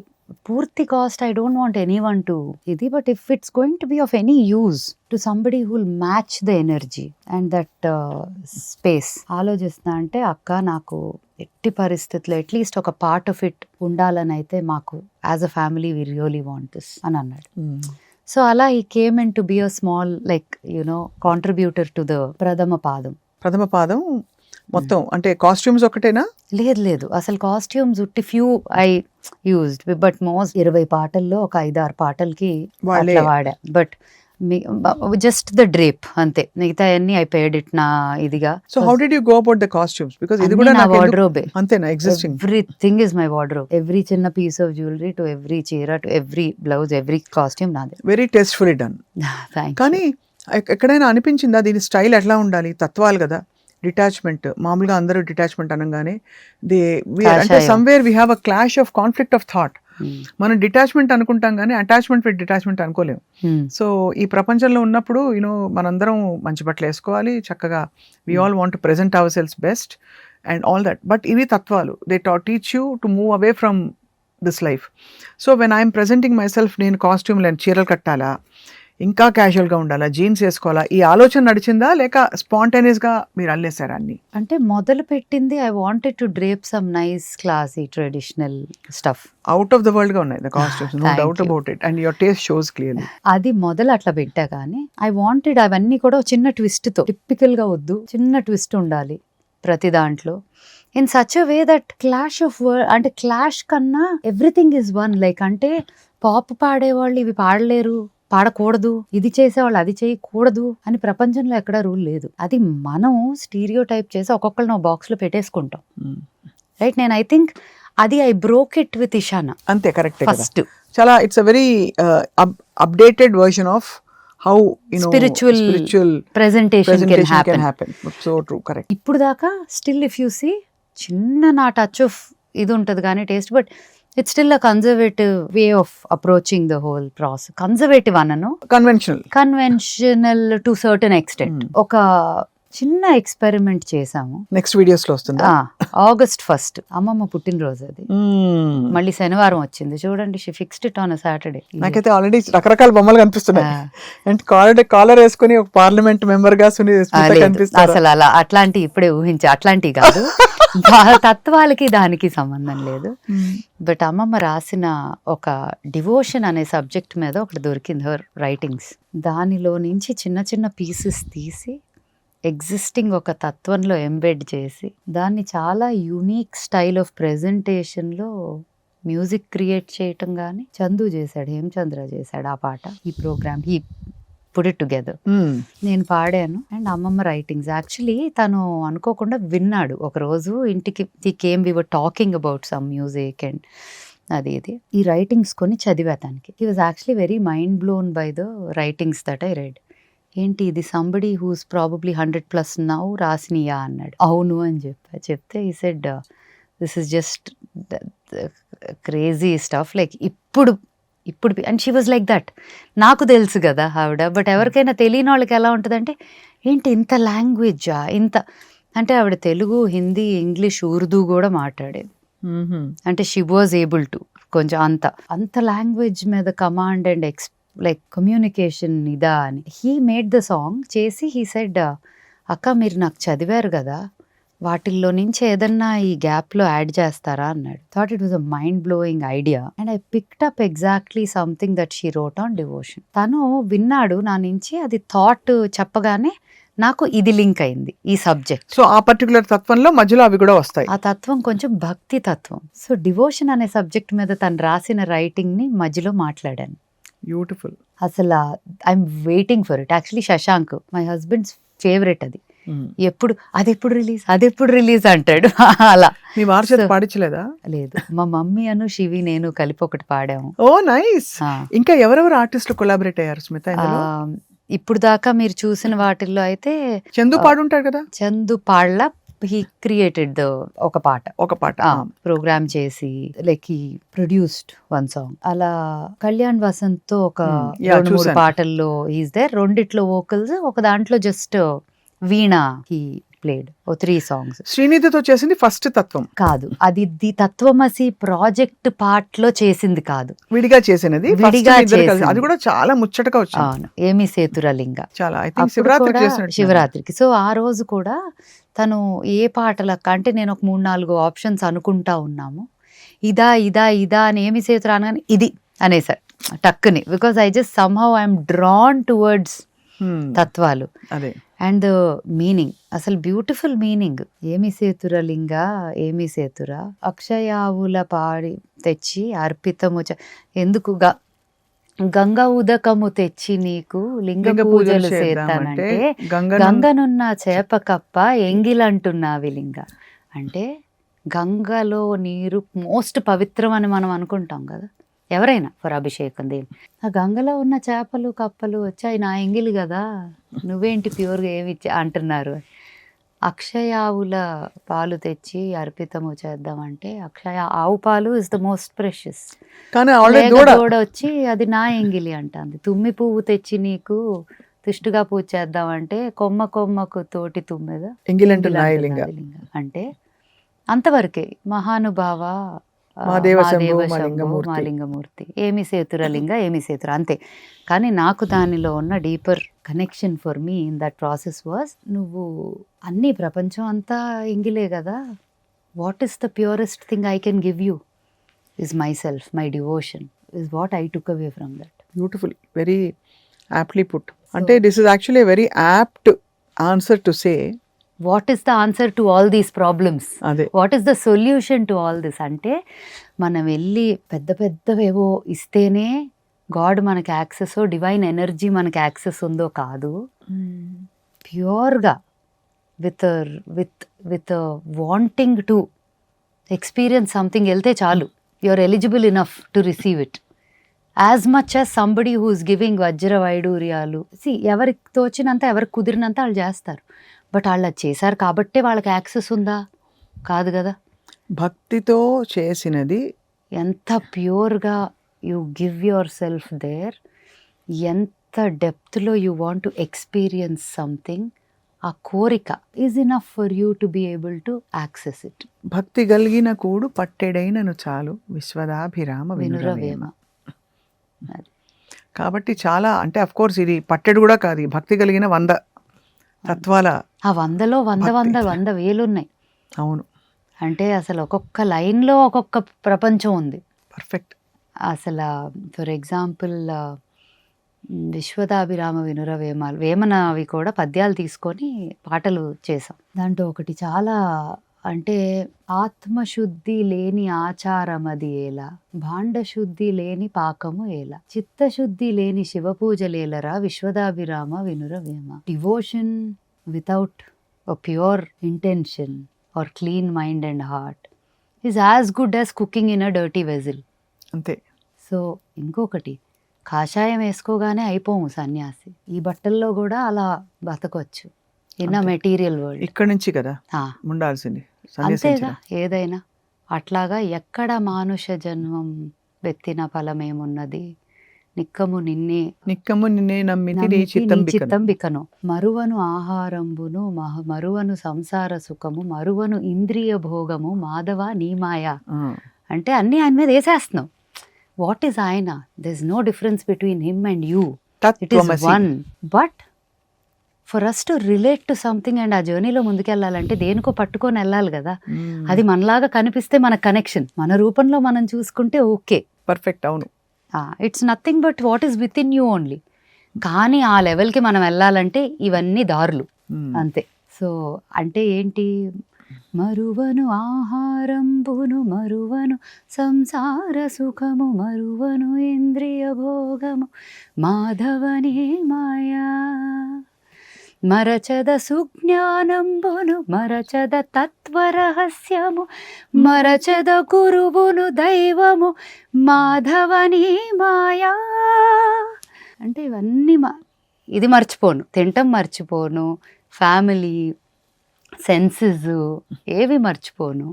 పూర్తి cost, I don't want anyone to ఇది, but if it's going to be of any use to somebody who will match the energy and that space ఆలోచిస్తున్నా. అంటే అక్క నాకు ఎట్టి పరిస్థితుల్లో అట్లీస్ట్ ఒక పార్ట్ ఆఫ్ ఇట్ ఉండాలని అయితే మాకు as a family we really want this అని అన్నాడు. సో అలా ఈ came in to be a small like you know contributor to the Prathama Padam. ప్రథమ పాదం మొత్తం అంటే కాస్ట్యూమ్స్ ఒకటేనా? లేదు అసలు కాస్ట్యూమ్స్ ఉట్టి few I used, but most 20 పాటల్లో ఒక 5-6 పాటలకి వాళ్ళే. అట్లా వాడా. బట్ జస్ట్ ద డ్రేప్ అంతే, మిగతా అన్ని ఐ పేడ్ ఇట్ నా ఇదిగా. So how did you go about the costumes? Because ఇది కూడా నా నాకు ఎందుకు- వార్డ్రోబే, అంతేనా existing? Everything is my wardrobe. Every చిన్న piece of jewellery to every చీర to every blouse, every costume నాదే. Very tastefully done. థ్యాంక్ కానీ ఎక్కడైనా అనిపించిందా దీని స్టైల్ ఎట్లా ఉండాలి? తత్వాలు కదా, డిటాచ్మెంట్. మామూలుగా అందరూ డిటాచ్మెంట్ అనగానే అంటే somewhere we have a clash of conflict of thought. మనం డిటాచ్మెంట్ అనుకుంటాం కానీ అటాచ్మెంట్ విత్ డిటాచ్మెంట్ అనుకోలేము. సో ఈ ప్రపంచంలో ఉన్నప్పుడు మనందరం మంచి బట్టలు వేసుకోవాలి చక్కగా. We all want to present our selves best and all that. But ఇవి తత్వాలు, they teach you to move away from this life. So when I'm presenting myself, నేను కాస్ట్యూమ్ లేని చీరలు కట్టాలా, ఇంకా క్యాజువల్గా ఉండాలా, జీన్స్ వేసుకోవాలా, ఈ ఆలోచన నడిచిందా లేక స్పాంటేనియస్గా మీరు అల్లేసారా అన్ని? అంటే మొదలు పెట్టింది I wanted to drape some nice classy traditional stuff. Out of the world గా ఉన్నాయి the costumes, no Thank doubt you. About it, and your taste shows clearly. అది మొదలు అట్లా పెట్టా, కానీ ఐ వాంటెడ్ అవన్నీ కూడా ఒక చిన్న ట్విస్ట్ తో, టిపికల్ గా వద్దు, చిన్న ట్విస్ట్ ఉండాలి ప్రతి దాంట్లో. In such a way that clash of అంటే క్లాష్ కన్నా ఎవ్రీథింగ్ ఇస్ వన్. లైక్ అంటే పాప్ పాడేవాళ్ళు ఇవి పాడలేరు, పాడకూడదు, ఇది చేసేవాళ్ళు అది చేయకూడదు అని ప్రపంచంలో ఎక్కడా రూల్ లేదు. అది మనం స్టీరియో టైప్ చేసి ఒక్కొక్కరిని ఒక బాక్స్ లో పెట్టేసుకుంటాం, రైట్? నేను ఐ థింక్ అది I broke it with Ishana. అంతే, కరెక్ట్. ఫస్ట్ చాలా it's a very updated version of how spiritual presentation can happen. So true, correct. ఇప్పుడు దాకా స్టిల్ ఇఫ్ యూ సీ చిన్న నా టచ్ ఆఫ్ ఇది ఉంటుంది కానీ taste, but it's still a conservative way of approaching the whole process. Conservative అనను, కన్వెన్షనల్ టు సర్టన్ ఎక్స్టెంట్. ఒక చిన్న ఎక్స్పెరిమెంట్ చేసాము, నెక్స్ట్ వీడియోస్ లో వస్తుంది. August 1st అమ్మమ్మ పుట్టినరోజు అది. మళ్ళీ శనివారం వచ్చింది చూడండి. She fixed it on Saturday. నాకైతే ఆల్రెడీ రకరకాల బొమ్మలు కనిపిస్తున్నాయి. అండ్ కాలర్ వేసుకుని ఒక పార్లమెంట్ మెంబర్ గా కనిపిస్తారు. అసలు అలా అట్లాంటి ఇప్పుడే ఊహించా, అట్లాంటివి కాదు. తత్వాలకి దానికి సంబంధం లేదు. బట్ అమ్మమ్మ రాసిన ఒక డివోషన్ అనే సబ్జెక్ట్ మీద ఒకటి దొరికింది, హర్ రైటింగ్స్. దానిలో నుంచి చిన్న చిన్న పీసెస్ తీసి ఎగ్జిస్టింగ్ ఒక తత్వంలో ఎంబెడ్ చేసి దాన్ని చాలా యూనిక్ స్టైల్ ఆఫ్ ప్రెజెంటేషన్లో మ్యూజిక్ క్రియేట్ చేయటం కానీ చందు చేశాడు, హేమచంద్ర చేశాడు ఆ పాట. ఈ program he put it together. నేను పాడాను అండ్ అమ్మమ్మ రైటింగ్స్. యాక్చువల్లీ తను అనుకోకుండా విన్నాడు ఒకరోజు ఇంటికి. He came, we were talking about some music and అది ఇది. ఈ రైటింగ్స్ కొని చదివా తనకి. He was actually very mind blown by the writings that I read. ఏంటి ఇది, సంబడి హూస్ ప్రాబబ్లీ 100+ నౌ రాసినియా అన్నాడు. అవును అని చెప్తే ఈ said this is just crazy stuff, like ఇప్పుడు and she was like that. నాకు తెలుసు కదా ఆవిడ, బట్ ఎవరికైనా తెలియని వాళ్ళకి ఎలా ఉంటుందంటే ఏంటి ఇంత లాంగ్వేజా, ఇంత అంటే ఆవిడ తెలుగు, హిందీ, ఇంగ్లీష్, ఉర్దూ కూడా మాట్లాడేది. అంటే షీ వాజ్ ఏబుల్ టు కొంచెం అంత లాంగ్వేజ్ మీద కమాండ్ అండ్ లైక్ కమ్యూనికేషన్ ఇదా అని. హీ మేడ్ ద సాంగ్ చేసి హీ సెడ్, అక్క మీరు నాకు చదివారు కదా, వాటిల్లో నుంచి ఏదన్నా ఈ గ్యాప్లో యాడ్ చేస్తారా అన్నాడు. Thought it was a mind blowing idea and I picked up exactly something that she wrote on devotion. తను విన్నాడు నా నుంచి, అది థాట్ చెప్పగానే నాకు ఇది లింక్ అయింది ఈ సబ్జెక్ట్. సో ఆ పర్టికులర్ తత్వంలో మధ్యలో అవి కూడా వస్తాయి. ఆ తత్వం కొంచెం భక్తి తత్వం. సో డివోషన్ అనే సబ్జెక్ట్ మీద తను రాసిన రైటింగ్ ని మధ్యలో మాట్లాడాను. బ్యూటిఫుల్. అసలు I'm waiting for it. Actually Shashank my husband's favourite. అది ఎప్పుడు అదెప్పుడు రిలీజ్ అంటాడు. అలా మీ వారి చేత పాడించలేదా? లేదు, మా మమ్మీ అను శివి నేను కలిపి ఒకటి పాడాము. ఓ నైస్. ఇంకా ఎవరెవరు ఆర్టిస్టులు కొలాబరేట్ అయ్యారు స్మిత? ఇప్పుడు దాకా మీరు చూసిన వాటిల్లో అయితే చందు పాడుంటాడు కదా. చందు పాడలా, హీ క్రియేటెడ్ ఒక పాట ప్రోగ్రామ్ చేసి like he produced one song. అలా కళ్యాణ్ వసంత్ తో ఒక 2-3 పాటల్లో ఈజ్ దేర్. రెండిట్లో వోకల్స్, ఒక దాంట్లో just veena he played. 3 songs. శ్రీనిధితో చేసింది ఫస్ట్ తత్వం కాదు, అది ది తత్వమసి ప్రాజెక్ట్ పార్ట్ లో చేసింది కాదు, విడిగా చేసినది. విడిగా చేసింది. అది కూడా చాలా ముచ్చటగా వచ్చింది. అవును, ఏమి సేతురలింగ చాలా ఐ థింక్ శివరాత్రికి. సో ఆ రోజు కూడా తను ఏ పాటలకు అంటే నేను ఒక 3-4 ఆప్షన్స్ అనుకుంటా ఉన్నాము, ఇదా అని ఏమి సేతురా అనగానే ఇది అనేసారు టక్కుని. Because I just somehow I'm drawn towards తత్వాలు. అండ్ మీనింగ్ అసలు బ్యూటిఫుల్ మీనింగ్. ఏమి సేతుర లింగ ఏమి సేతుర అక్షయావుల పాడి తెచ్చి అర్పితము ఎందుకు గంగ ఉదకము తెచ్చి నీకు లింగ పూజలు చేస్తానంటే గంగనున్న చేప కప్ప ఎంగిలంటున్నావి లింగ. అంటే గంగలో నీరు మోస్ట్ పవిత్రం అని మనం అనుకుంటాం కదా ఎవరైనా ఫర్ అభిషేకం దేని. ఆ గంగలో ఉన్న చేపలు కప్పలు వచ్చాయి నా ఎంగిలి కదా, నువ్వేంటి ప్యూర్గా ఏమి అంటున్నారు. అక్షయావుల పాలు తెచ్చి అర్పితము చేద్దామంటే అక్షయ ఆవు పాలు ఇస్ ద మోస్ట్ ప్రెషియస్. కానీ దూడ వచ్చి అది నా ఎంగిలి అంటుంది. తుమ్మి పువ్వు తెచ్చి నీకు తుష్టుగా పూజ చేద్దామంటే కొమ్మకు తోటి తుమ్మెద ఎంగిలంటున్నాయి అంటే అంతవరకే. మహానుభావ మాలింగమూర్తి ఏమి సేతుర లింగ ఏమి సేతుర అంతే. కానీ నాకు దానిలో ఉన్న deeper connection for me in that process was నువ్వు అన్ని ప్రపంచం అంతా ఎంగిలే కదా, what is the purest thing I can give you is myself, my devotion is what I took away from that. Beautiful, very aptly put. అంటే this is actually very apt answer to say what is the answer to all these problems, what is the solution to all this. అంటే మనం వెళ్ళి పెద్దవేవో ఇస్తేనే గాడ్ మనకి యాక్సెస్, డివైన్ ఎనర్జీ మనకి యాక్సెస్ ఉందో కాదు. ప్యూర్గా with wanting to experience something వెళ్తే చాలు, you are eligible enough to receive it. As much as somebody who is giving వజ్ర వైడూర్యాలు. ఎవరికి తోచినంత ఎవరికి కుదిరినంత వాళ్ళు చేస్తారు. బట్ వాళ్ళు అది చేశారు కాబట్టే వాళ్ళకి యాక్సెస్ ఉందా? కాదు కదా. భక్తితో చేసినది ఎంత ప్యూర్గా you give yourself there, ఎంత డెప్త్లో you want to experience something, ఆ కోరిక is enough for you to be able to access it. భక్తి కలిగిన కూడు పట్టెడైనను చాలు విశ్వదాభిరామ వినురవేమ. కాబట్టి చాలా అంటే అఫ్ కోర్స్ ఇది పట్టెడు కూడా కాదు, భక్తి కలిగిన 100 తత్వాల. ఆ 100లో 100 వేలు ఉన్నాయి. అవును. అంటే అసలు ఒక్కొక్క లైన్లో ఒక్కొక్క ప్రపంచం ఉంది. పర్ఫెక్ట్. అసలు ఫర్ ఎగ్జాంపుల్ విశ్వదాభిరామ వినురవేమాలు వేమనవి కూడా పద్యాలు తీసుకొని పాటలు చేసాం. దాంట్లో ఒకటి చాలా అంటే ఆత్మశుద్ధి లేని ఆచారమది ఏలా, భాండశుద్ధి లేని పాకము ఏలా, చిత్తశుద్ధి లేని శివపూజలేలరా విశ్వదాభిరామ వినురవేమ. Devotion without a pure intention or clean mind and heart is as good as cooking in a dirty vessel. అంతే. సో ఇంకొకటి, కాషాయం వేసుకోగానే అయిపోము సన్యాసి. ఈ బట్టల్లో కూడా అలా బతకొచ్చు ఇన్ అ మెటీరియల్ వరల్డ్. ఇక్కడ నుంచి కదా ఉండాల్సింది. అంతేగా ఏదైనా. అట్లాగా ఎక్కడ మానుష జన్మం వెత్తిన ఫలమేమున్నది, నిక్కము నిన్నే నమ్మితి చిత్తం బికను, మరువను ఆహారంబును మరువను సంసార సుఖము, మరువను ఇంద్రియ భోగము, మాధవ నీ మాయా. అంటే అన్ని ఆయన మీద వేసేస్తున్నావు. వాట్ ఈస్ ఆయన? There is no difference between him and you, it is one. But for us to relate to something and ఆ జర్నీలో ముందుకెళ్ళాలంటే దేనికో పట్టుకొని వెళ్ళాలి కదా. అది మనలాగా కనిపిస్తే మన కనెక్షన్, మన రూపంలో మనం చూసుకుంటే ఓకే, పర్ఫెక్ట్. అవును. It's nothing but what is with in you only. కానీ ఆ లెవెల్కి మనం వెళ్ళాలంటే ఇవన్నీ దారులు అంతే. సో అంటే ఏంటి, మరువను ఆహారంబును మరువను సంసార సుఖము, మరువను ఇంద్రియ భోగము, మాధవని మాయా, మరచద సుజ్ఞానంబును మరచద తత్వరహస్యము, మరచద గురువును దైవము, మాధవని మాయా. అంటే ఇవన్నీ ఇది మర్చిపోను, తింటం మర్చిపోను, ఫ్యామిలీ సెన్సెస్ ఏవి మర్చిపోను.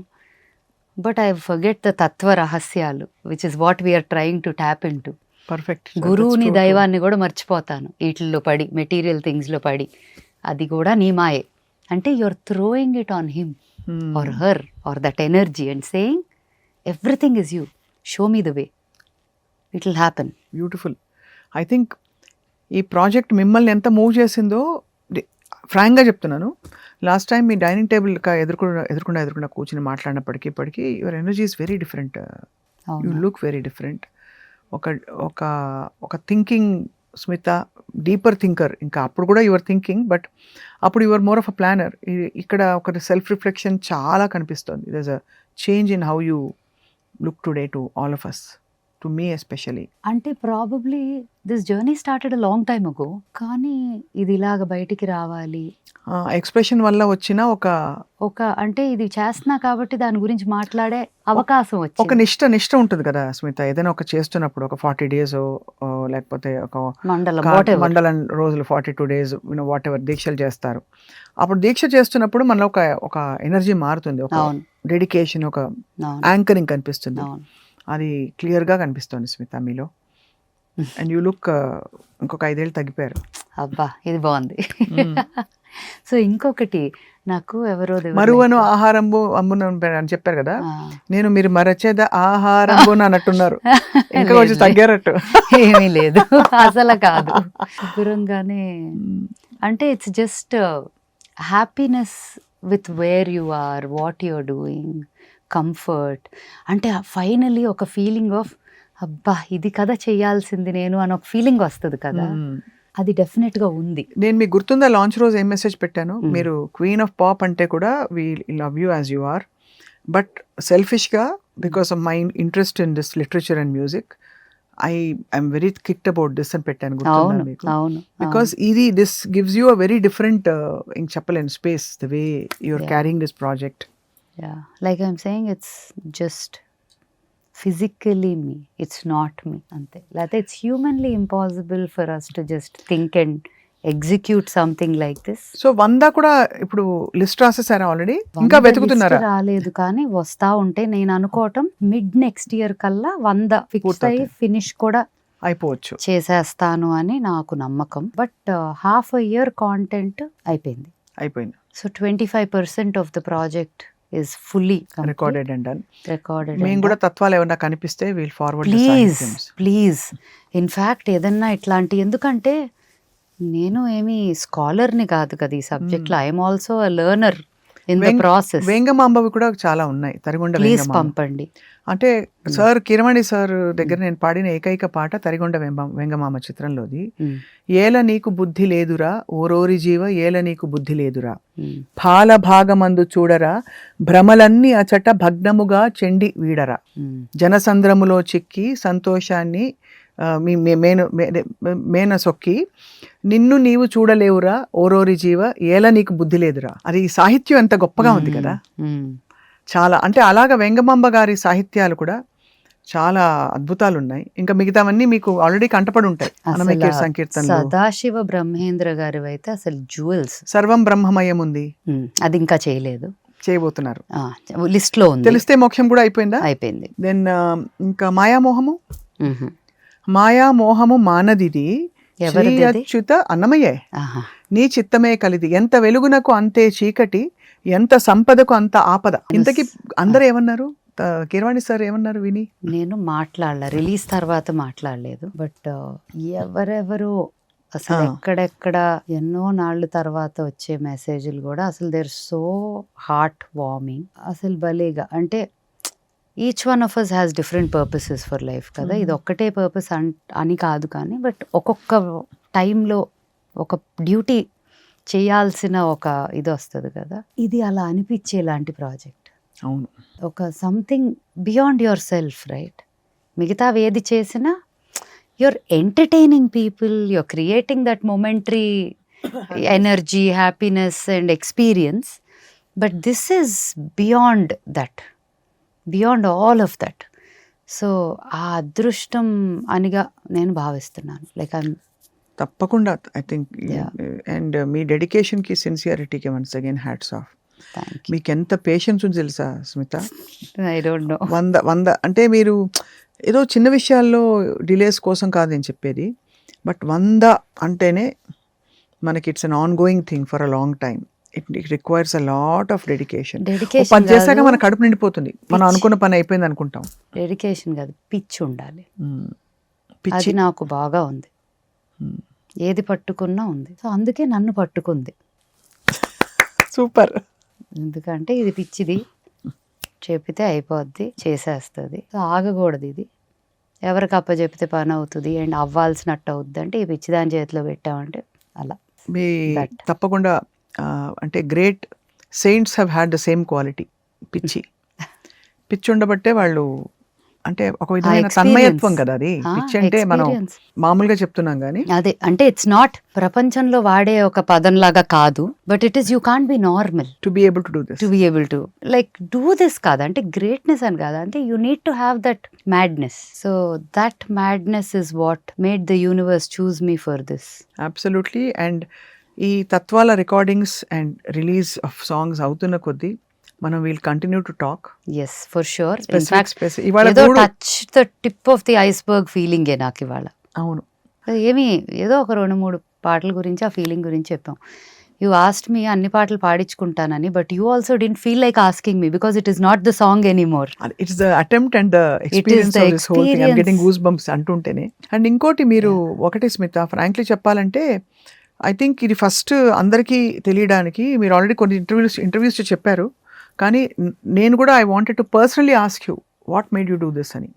బట్ ఐ ఫర్గెట్ ద తత్వ రహస్యాలు which is what we're trying to tap into. Perfect. గురువుని దైవాన్ని కూడా మర్చిపోతాను వీటిల్లో పడి, మెటీరియల్ థింగ్స్లో పడి. అది కూడా నీ మాయే. అంటే you are throwing it on him or her or that energy and saying everything is you, show me the way, it will happen. Beautiful. I think ఈ ప్రాజెక్ట్ మిమ్మల్ని ఎంత మూవ్ చేసిందో ఫ్రాంక్గా చెప్తున్నాను. లాస్ట్ టైం మీ డైనింగ్ టేబుల్ ఎదురుకుండా కూర్చుని మాట్లాడినప్పటికీ ఇప్పటికీ your energy is very different, you look very different. ఒక థింకింగ్ స్మిత డీపర్ థింకర్. ఇంకా అప్పుడు కూడా యువర్ థింకింగ్, బట్ అప్పుడు your more of a planner. ఇక్కడ ఒక సెల్ఫ్ రిఫ్లెక్షన్ చాలా కనిపిస్తుంది. There a change in how you look today to all of us, to me especially. అంటే probably this journey started a long time ago, కానీ ఇది ఇలాగ బయటికి రావాలి, ఎక్స్ప్రెషన్ వల్ల వచ్చిన ఒక అంటే ఇది చేస్తున్నా కాబట్టి దాని గురించి మాట్లాడే అవకాశం ఒక వచ్చింది. నిష్ట ఉంటుంది కదా స్మిత. ఏదైనా ఒక చేస్తున్నప్పుడు ఒక 40 days లేకపోతే ఒక మండలం మండలం రోజులు 42 days వాట్ ఎవర్ దీక్షలు చేస్తారు. అప్పుడు దీక్ష చేస్తున్నప్పుడు మనలో ఒక ఎనర్జీ మారుతుంది, ఒక అవును డెడికేషన్, ఒక అవును యాంకరింగ్ కనిపిస్తుంది. అవును. అది క్లియర్ గా కనిపిస్తుంది స్మిత మీలో. అండ్ యూ లుక్ ఇంకొక 5 ఏళ్ళు తగ్గిపోయారు. అబ్బా ఇది బాగుంది. సో ఇంకొకటి నాకు ఎవరో మరువను ఆహారంబు అమ్మును అని చెప్పారు కదా, నేను మీరు మరచేద ఆహారంబు అన్నట్టున్నారు, ఇంకా కొంచెం తగ్గారట్టు. ఏమీ లేదు అసలు కాదు, శుభ్రంగానే. అంటే it's just happiness with where you are, what you are doing, comfort. అంటే ఫైనలీ ఒక ఫీలింగ్ ఆఫ్ అబ్బా ఇది కదా చేయాల్సింది నేను అని ఒక ఫీలింగ్ వస్తుంది కదా, అది డెఫినెట్ గా ఉంది. నేను మీకు గుర్తుందా లాంచ్ రోజు ఏం మెసేజ్ పెట్టాను, మీరు క్వీన్ ఆఫ్ పాప్ అంటే కూడా we love you as you are, but selfish గా because of my interest in this literature and music I'm very kicked about this అని పెట్టాను. గుర్తుందా మీకు? అవును బికాస్ ఇది this gives you a very different ఇంక చెప్పలేను space, the way you are carrying this project. Like I'm saying it's just physically me, it's not me అంతే. లేకపోతే it's humanly impossible for us to just think and execute something like this. So 100 కూడా ఇప్పుడు లిస్ట్ రాసేసారా ఆల్రెడీ, ఇంకా వెతుకుతున్నారా? రాలేదు కానీ వస్తా ఉంటే నేను అనుకోవటం మిడ్ నెక్స్ట్ ఇయర్ కల్లా 100 ఫిక్స్ అయ్యి ఫినిష్ కూడా అయిపోవచ్చు, చేసేస్తాను అని నాకు నమ్మకం. But half a year content అయిపోయింది. So 25% of the project is fully recorded and done. Recorded. మేము కూడా తత్వాలు ఏమన్నా కనిపిస్తే we'll forward ప్లీజ్ ఇన్ఫాక్ట్ ఏదన్నా ఇట్లాంటి, ఎందుకంటే నేను ఏమి స్కాలర్ని కాదు కదా ఈ సబ్జెక్ట్లో, I'm also a learner in the process. వేంగమాంబవి కూడా చాలా ఉన్నాయి, తరిగొండ ప్లీజ్ పంపండి. అంటే సార్ కిరమణి సార్ దగ్గర నేను పాడిన ఏకైక పాట తరిగొండ వెంగమామ చిత్రంలోది. ఏల నీకు బుద్ధి లేదురా ఓరోరి జీవ, ఏల నీకు బుద్ధి లేదురా, పాల భాగమందు చూడరా, భ్రమలన్నీ అచట భగ్నముగా చెండి వీడరా, జనసంద్రములో చిక్కి సంతోషాన్ని మేన సొక్కి, నిన్ను నీవు చూడలేవురా ఓరోరి జీవ, ఏల నీకు బుద్ధి లేదురా. అది సాహిత్యం ఎంత గొప్పగా ఉంది కదా చాలా. అంటే అలాగా వెంగమాంబ గారి సాహిత్యాలు కూడా చాలా అద్భుతాలు ఉన్నాయి. ఇంకా మిగతావన్నీ మీకు ఆల్రెడీ కంటపడి ఉంటాయి. అన్నమయ్య సంకీర్తనలు, సదాశివ బ్రహ్మేంద్ర గారి అయితే అసలు జ్యువెల్స్. సర్వం బ్రహ్మమయం ఉంది, అది ఇంకా చేయబోతున్నారు, లిస్ట్ లో ఉంది. తెలిస్తే మోక్షం కూడా అయిపోయిందా? అయిపోయింది. దెన్ ఇంకా మాయామోహము మానదిది అచ్యుత అన్నమయ్యే, నీ చిత్తమే కలిది, ఎంత వెలుగునకు అంతే చీకటి, ఎంత సంపదకు అంత ఆపద. ఇంతకీ అందరూ ఏమన్నారు? కీరవాణి సార్ ఏమన్నారు విని? నేను మాట్లాడలే, రిలీజ్ తర్వాత మాట్లాడలేదు. బట్ ఎవరెవరు అసలు ఎక్కడెక్కడ ఎన్నో నాళ్ళు తర్వాత వచ్చే మెసేజ్లు కూడా అసలు దేర్ సో హార్ట్ వార్మింగ్. అసలు భలేగా, అంటే each one of us has different purposes for life కదా. ఇది ఒక్కటే పర్పస్ అని కాదు కానీ, బట్ ఒక్కొక్క టైంలో ఒక డ్యూటీ చేయాల్సిన ఒక ఇది వస్తుంది కదా. ఇది అలా అనిపించేలాంటి ప్రాజెక్ట్. అవును, ఒక something beyond yourself, right? మిగతా ఏది చేసినా you're entertaining people, you're creating that momentary energy, happiness and experience. But this is beyond that, beyond all of that. So ఆ అదృష్టం అనిగా నేను భావిస్తున్నాను. లైక్ ఐ తప్పకుండా ఐ థింక్. అండ్ మీ డెడికేషన్కి, సిన్సియారిటీకి వన్స్ అగైన్ హ్యాట్స్ ఆఫ్. మీకు ఎంత పేషెన్స్ ఉంది తెలుసా స్మిత? I don't know. 100 అంటే మీరు ఏదో చిన్న విషయాల్లో డిలేస్ కోసం కాదు నేను చెప్పేది, బట్ 100 అంటేనే మనకి it's an on going thing for a long time. It requires a lot of dedication. పని చేశాక మన కడుపు నిండిపోతుంది, మనం అనుకున్న పని అయిపోయింది అనుకుంటాం. డెడికేషన్ కాదు, పిచ్చి ఉండాలి. పిచ్చి నాకు బాగా ఉంది, ఏది పట్టుకున్నా ఉంది. సో అందుకే నన్ను పట్టుకుంది. సూపర్. ఎందుకంటే ఇది పిచ్చిది, చెప్పితే అయిపోద్ది, చేసేస్తుంది. సో ఆగకూడదు ఇది. ఎవరికి అప్పచెప్తే పని అవుతుంది అండ్ అవ్వాల్సినట్టు అవుద్ది అంటే ఈ పిచ్చిదాని చేతిలో పెట్టామంటే అలా. మీ That. తప్పకుండా అంటే great saints have had the same quality. పిచ్చి ఉండబట్టే వాళ్ళు అంటే ఒక విధమైన experience. తన్మయత్వం కదా అది. పిచ్చి అంటే మనం experience. మామూలుగా చెప్తున్నాం కానీ అదే అంటే ఇట్స్ నాట్ ప్రపంచంలో వాడే ఒక పదంలాగా కాదు, but it is you can't be normal to be able to do this. To be able to like do this కాదు అంటే గ్రేట్నెస్ అని కాదు అంటే you need to have that madness. So that madness is what made the universe choose me for this. Absolutely. And ఈ తత్వాల recordings and release of songs అవుతున్న కొద్దీ మనం we'll continue to talk. Yes for sure. ఇవాళ ఏదో మూడు- touch the tip of the iceberg ఫీలింగే నాకు ఇవాళ. అవును, అది ఏమి ఏదో ఒక 2-3 పాటల గురించి ఆ ఫీలింగ్ గురించి చెప్పాం. యూ ఆస్క్డ్ మీ అన్ని పాటలు పాడించుకుంటానని, but you also didn't feel like asking me because it is not the song anymore. It's the attempt and the experience the of this whole thing. I'm experience. Getting goose bumps అంటుంటేనే. అండ్ ఇంకోటి మీరు ఒకటి స్మిత, ఫ్రాంక్లీ చెప్పాలంటే ఐ థింక్ ఇది ఫస్ట్ అందరికీ తెలియడానికి మీరు ఆల్రెడీ కొన్ని ఇంటర్వ్యూస్ చెప్పారు, కానీ నేను కూడా I wanted to personally ask you what made you do this అని,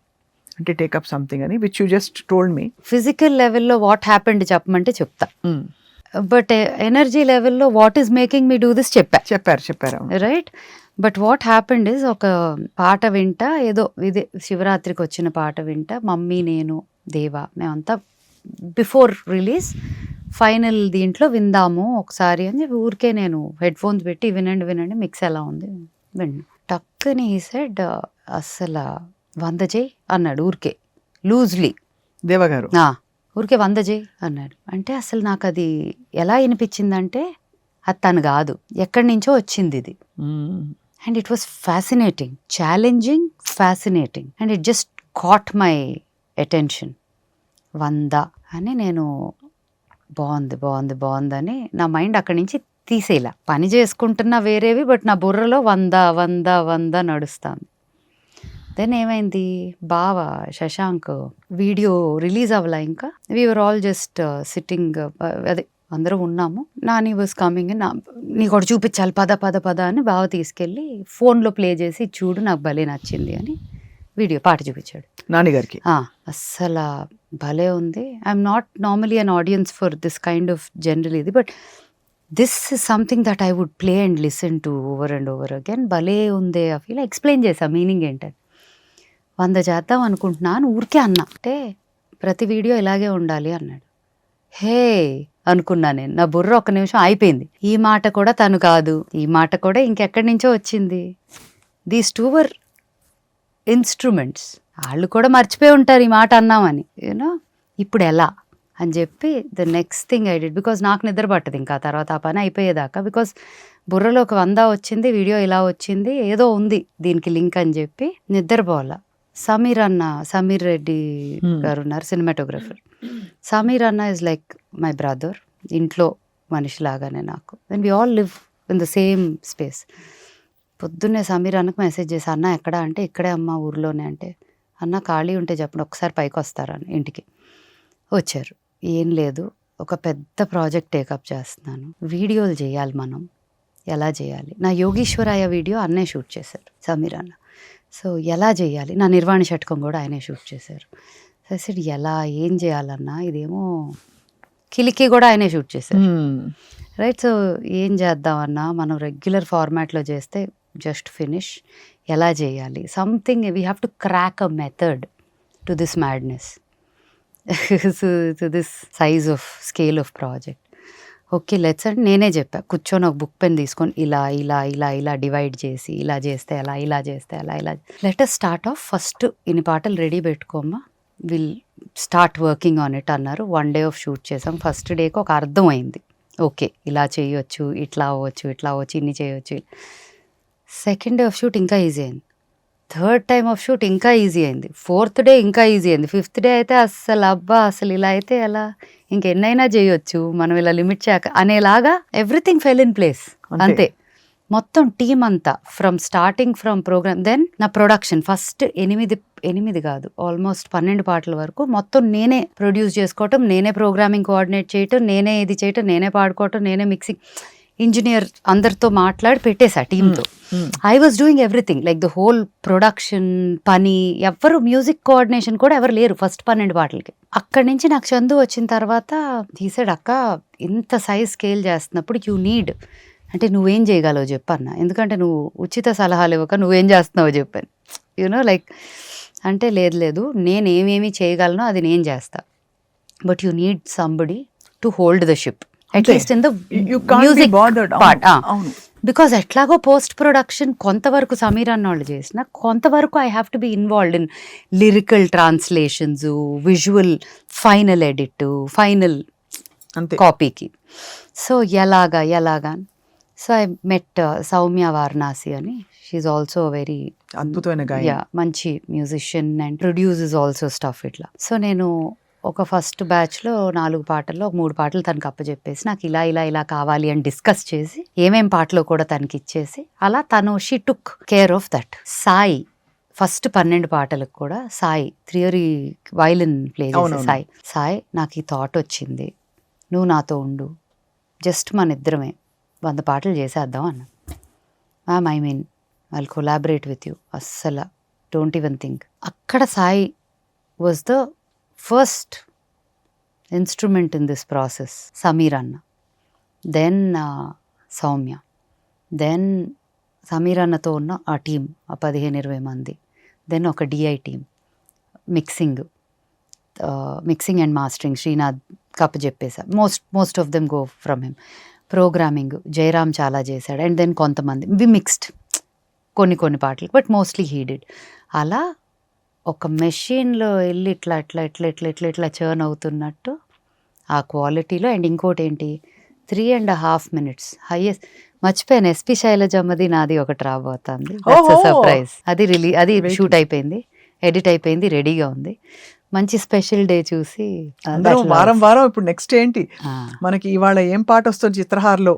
అంటే టేకప్ సంథింగ్ అని which you just told me. Physical లెవెల్లో వాట్ హ్యాపెండ్ చెప్పమంటే చెప్తా, బట్ ఎనర్జీ లెవెల్లో what is making me do this చెప్పారు. Right. But what happened is ఒక పాట వింటా, ఏదో ఇదే శివరాత్రికి వచ్చిన పాట వింటా, మమ్మీ నేను దేవా మేమంతా బిఫోర్ రిలీజ్ ఫైనల్ దీంట్లో విందాము ఒకసారి అని చెప్పి ఊరికే నేను హెడ్ ఫోన్స్ పెట్టి వినండి మిక్స్ ఎలా ఉంది విండి. టక్కుని ఈ సెడ్ అస్సలు 100 చేయి అన్నాడు ఊరికే లూజ్లీ. దేవా గారు ఊరికే 100 చేయి అన్నాడు. అంటే అసలు నాకు అది ఎలా వినిపించిందంటే అది తను కాదు, ఎక్కడి నుంచో వచ్చింది ఇది. And it was fascinating, challenging, fascinating and it just caught my attention. 100 అని నేను బాగుందని నా మైండ్ అక్కడి నుంచి తీసేలా. పని చేసుకుంటున్నా వేరేవి, బట్ నా బుర్రలో 100 నడుస్తాను. దెన్ ఏమైంది, బావ శశాంక్ వీడియో రిలీజ్ అవ్వలా ఇంకా, వీఆర్ ఆల్ జస్ట్ సిట్టింగ్, అదే అందరూ ఉన్నాము. నాని వాజ్ కమింగ్, నీకు ఒకటి చూపించాలి పద అని బావ తీసుకెళ్ళి ఫోన్లో ప్లే చేసి చూడు నాకు భలే నచ్చింది అని వీడియో పాట చూపించాడు నాన్నగారికి. అస్సలు భలే ఉంది. I'm not normally an audience for this kind of general ఇది, but this is something that I would play and listen to over and over again. భలే ఉంది ఆ ఫీల్. ఎక్స్ప్లెయిన్ చేసా మీనింగ్ ఏంటని. 100 చేద్దాం అనుకుంటున్నాను ఊరికే అన్నా, అంటే ప్రతి వీడియో ఇలాగే ఉండాలి అన్నాడు. హే అనుకున్నా నేను, నా బుర్ర ఒక నిమిషం అయిపోయింది. ఈ మాట కూడా తను కాదు, ఈ మాట కూడా ఇంకెక్కడి నుంచో వచ్చింది. These two were instruments. వాళ్ళు కూడా మర్చిపోయి ఉంటారు ఈ మాట అన్నామని, యూనో ఇప్పుడు ఎలా అని చెప్పి the next thing I did, because నాకు నిద్ర పట్టదు ఇంకా తర్వాత ఆ పని అయిపోయేదాకా, బికాజ్ బుర్రలో ఒక 100 వచ్చింది, వీడియో ఇలా వచ్చింది, ఏదో ఉంది దీనికి లింక్ అని చెప్పి నిద్రపోవాల. సమీర్ రెడ్డి గారు ఉన్నారు సినిమాటోగ్రఫర్. సమీర్ అన్న ఇస్ లైక్ మై బ్రదర్, ఇంట్లో మనిషిలాగానే నాకు. And we all live in the same space. పొద్దున్నే సమీర్ అన్నకు మెసేజ్ చేసి, అన్న ఎక్కడ అంటే ఇక్కడే అమ్మ ఊర్లోనే. అంటే అన్న ఖాళీ ఉంటే చెప్పండి ఒకసారి పైకి వస్తారని. ఇంటికి వచ్చారు. ఏం లేదు, ఒక పెద్ద ప్రాజెక్ట్ టేకప్ చేస్తున్నాను, వీడియోలు చేయాలి మనం, ఎలా చేయాలి. నా యోగీశ్వరాయ వీడియో అన్నే షూట్ చేశారు సమీర్ అన్న. సో ఎలా చేయాలి, నా నిర్వాణి షట్కం కూడా ఆయనే షూట్ చేశారు. సో ఎలా ఏం చేయాలన్నా, ఇదేమో కిలికి కూడా ఆయనే షూట్ చేశారు. రైట్. సో ఏం చేద్దామన్నా, మనం రెగ్యులర్ ఫార్మాట్లో చేస్తే జస్ట్ ఫినిష్, ఎలా చేయాలి something, we have to crack a method to this madness, to this size of scale of project. Okay let's అంటే నేనే చెప్పా, కూర్చొని ఒక బుక్ పెన్ తీసుకొని ఇలా డివైడ్ చేసి ఇలా చేస్తే ఎలా, ఇలా చేస్తే ఎలా, ఇలా let us start off. First ఇన్ని పాటలు రెడీ పెట్టుకోమ్మా, will start working on it అన్నారు. 1 day ఆఫ్ షూట్ చేసాం. ఫస్ట్ డేకి ఒక అర్థం అయింది, ఓకే ఇలా చేయొచ్చు, ఇట్లా అవ్వచ్చు, ఇన్ని చేయొచ్చు. సెకండ్ డే ఆఫ్ షూట్ ఇంకా ఈజీ అయింది. థర్డ్ టైమ్ ఆఫ్ షూట్ ఇంకా ఈజీ అయింది. 4th డే ఇంకా ఈజీ అయింది. 5th డే అయితే అసలు ఇలా అయితే ఎలా, ఇంకెన్నైనా చేయొచ్చు మనం ఇలా లిమిట్ చేయక అనేలాగా ఎవ్రీథింగ్ ఫెల్ ఇన్ ప్లేస్. అంతే మొత్తం టీమ్ అంతా, from starting from program. Then నా ప్రొడక్షన్ ఫస్ట్ 8 కాదు ఆల్మోస్ట్ 12 పాటల వరకు మొత్తం నేనే ప్రొడ్యూస్ చేసుకోవటం, నేనే ప్రోగ్రామింగ్ కోఆర్డినేట్ చేయటం, నేనే ఇది చేయటం, నేనే పాడుకోవటం, నేనే మిక్సింగ్, ఇంజనీర్ అందరితో మాట్లాడి పెట్టేసా టీంతో. I was doing everything like the whole production పని. ఎవరు మ్యూజిక్ కోఆర్డినేషన్ కూడా ఎవరు లేరు ఫస్ట్ 12 పాటలకి. అక్కడి నుంచి నాకు చందు వచ్చిన తర్వాత తీసాడు, అక్క ఇంత సైజ్ స్కేల్ చేస్తున్నప్పుడు యూ నీడ్ అంటే నువ్వేం చేయగలవు చెప్పన్న, ఎందుకంటే నువ్వు ఉచిత సలహాలు ఇవ్వక నువ్వేం చేస్తున్నావో చెప్పాను. యూనో లైక్ అంటే లేదు నేను ఏమేమి చేయగలను అది నేను చేస్తా, but you need somebody to hold the ship at least in the music part. Because ఎట్లాగో పోస్ట్ ప్రొడక్షన్ కొంతవరకు సమీర్ అన్న వాళ్ళు చేసిన, కొంతవరకు I have to be involved in lyrical translations, visual final edit, final కాపీకి. సో ఎలాగా so I met Soumya Varanasi అని. షీఈ్ ఆల్సో వెరీ అద్భుతమైన మంచి musician and produces also stuff ఇట్లా. సో నేను ఒక ఫస్ట్ బ్యాచ్లో 4 పాటల్లో 3 పాటలు తనకు అప్పచెప్పేసి నాకు ఇలా కావాలి అని డిస్కస్ చేసి ఏమేం పాటలో కూడా తనకి ఇచ్చేసి అలా తను she took care of that. Sai first 12 పాటలకు కూడా సాయి థియరీ వైలిన్ ప్లే చేసే సాయి నాకు ఈ థాట్ వచ్చింది, నువ్వు నాతో ఉండు, జస్ట్ మన ఇద్దరమే 100 పాటలు చేసేద్దాం అన్న. Ma'am I mean I'll collaborate with you, అస్సలు డోంట్ ఈవెన్ థింక్. అక్కడ Sai was the first instrument in this process. Sameer అన్న, దెన్ సౌమ్య, దెన్ సమీర్ అన్నతో ఉన్న ఆ టీం, ఆ 15-20 మంది, దెన్ ఒక DI team, mixing and mastering Srinath కప్పు చెప్పేసా. Most of them go from him. Programming Jayaram చాలా చేశాడు, అండ్ దెన్ కొంతమంది వి మిక్స్డ్ కొన్ని పాటలు, బట్ మోస్ట్లీ హీ డిడ్. అలా ఒక మెషిన్లో వెళ్ళి ఇట్లా చర్న్ అవుతున్నట్టు ఆ క్వాలిటీలో. అండ్ ఇంకోటి ఏంటి, 3.5 minutes హైయెస్ట్. మర్చిపోయాను, ఎస్పి శైలజమ్మది నాది ఒకటి రాబోతుంది, సర్ప్రైజ్. అది షూట్ అయిపోయింది, ఎడిట్ అయిపోయింది, రెడీగా ఉంది. మంచి స్పెషల్ డే చూసి వారం ఇప్పుడు నెక్స్ట్ ఏంటి మనకి, ఇవాళ ఏం పాట వస్తుంది చిత్రహార్లో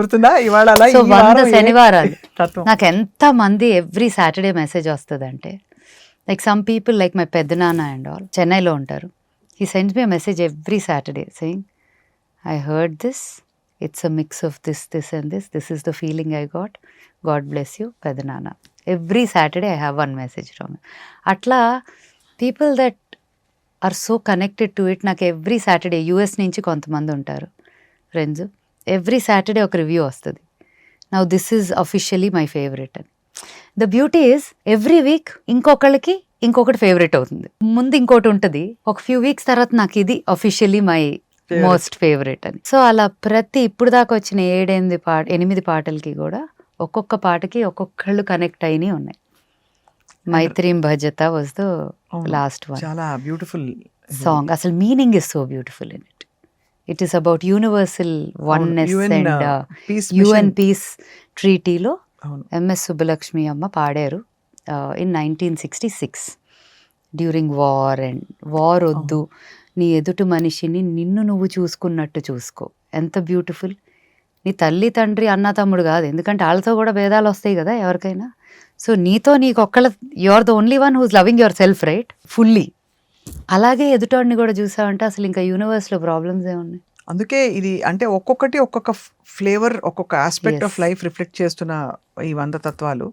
గుర్తుందా? ఇవాళ 100 శనివారాలు. నాకు ఎంత మంది ఎవ్రీ సాటర్డే మెసేజ్ వస్తుంది అంటే, like some people like my పెద్దనాన్న అండ్ ఆల్ చెన్నైలో ఉంటారు. He sends me message every Saturday saying I heard this, it's a mix of this and this is the feeling I got, God bless you పెద్దనాన్న. Every Saturday I have 1 message from you. అట్లా people that are so connected to it. నాకు ఎవ్రీ సాటర్డే యూఎస్ నుంచి కొంతమంది ఉంటారు ఫ్రెండ్స్, ఎవ్రీ సాటర్డే ఒక రివ్యూ వస్తుంది. Now this is officially my favourite అని. The beauty is every week ఇంకొకళ్ళకి ఇంకొకటి ఫేవరెట్ అవుతుంది. ముందు ఇంకోటి ఉంటుంది, ఒక ఫ్యూ వీక్స్ తర్వాత నాకు ఇది అఫిషియలీ మై మోస్ట్ ఫేవరెట్ అని. సో అలా ప్రతి ఇప్పుడు దాకా వచ్చిన 7-8 పాటలకి కూడా ఒక్కొక్క పాటకి ఒక్కొక్కళ్ళు కనెక్ట్ అయినవి ఉన్నాయి. మైత్రీం భజత వాజ్ ద లాస్ట్ వన్. చాలా బ్యూటిఫుల్ సాంగ్. అసలు meaning is so beautiful in it. It is about universal oneness and UN peace ట్రీటీలో ఎంఎస్ సుబ్బలక్ష్మి అమ్మ పాడారు in 1966 during war. And war వద్దు, నీ ఎదుటి మనిషిని నిన్ను నువ్వు చూసుకున్నట్టు చూసుకో. ఎంత బ్యూటిఫుల్. నీ తల్లి తండ్రి అన్న తమ్ముడు కాదు, ఎందుకంటే వాళ్ళతో కూడా భేదాలు వస్తాయి కదా ఎవరికైనా. సో నీతో నీకొక్కళ్ళ, you are the only one who's loving yourself right fully. అలాగే ఎదుటోడిని కూడా చూసావంటే అసలు ఇంకా యూనివర్స్లో ప్రాబ్లమ్స్ ఏమున్నాయి. అందుకే ఇది అంటే ఒక్కొక్కటి ఒక్కొక్క ఫ్లేవర్, ఒక్కొక్క ఆస్పెక్ట్ ఆఫ్ లైఫ్ రిఫ్లెక్ట్ చేస్తున్న ఈ 100 తత్వాలు.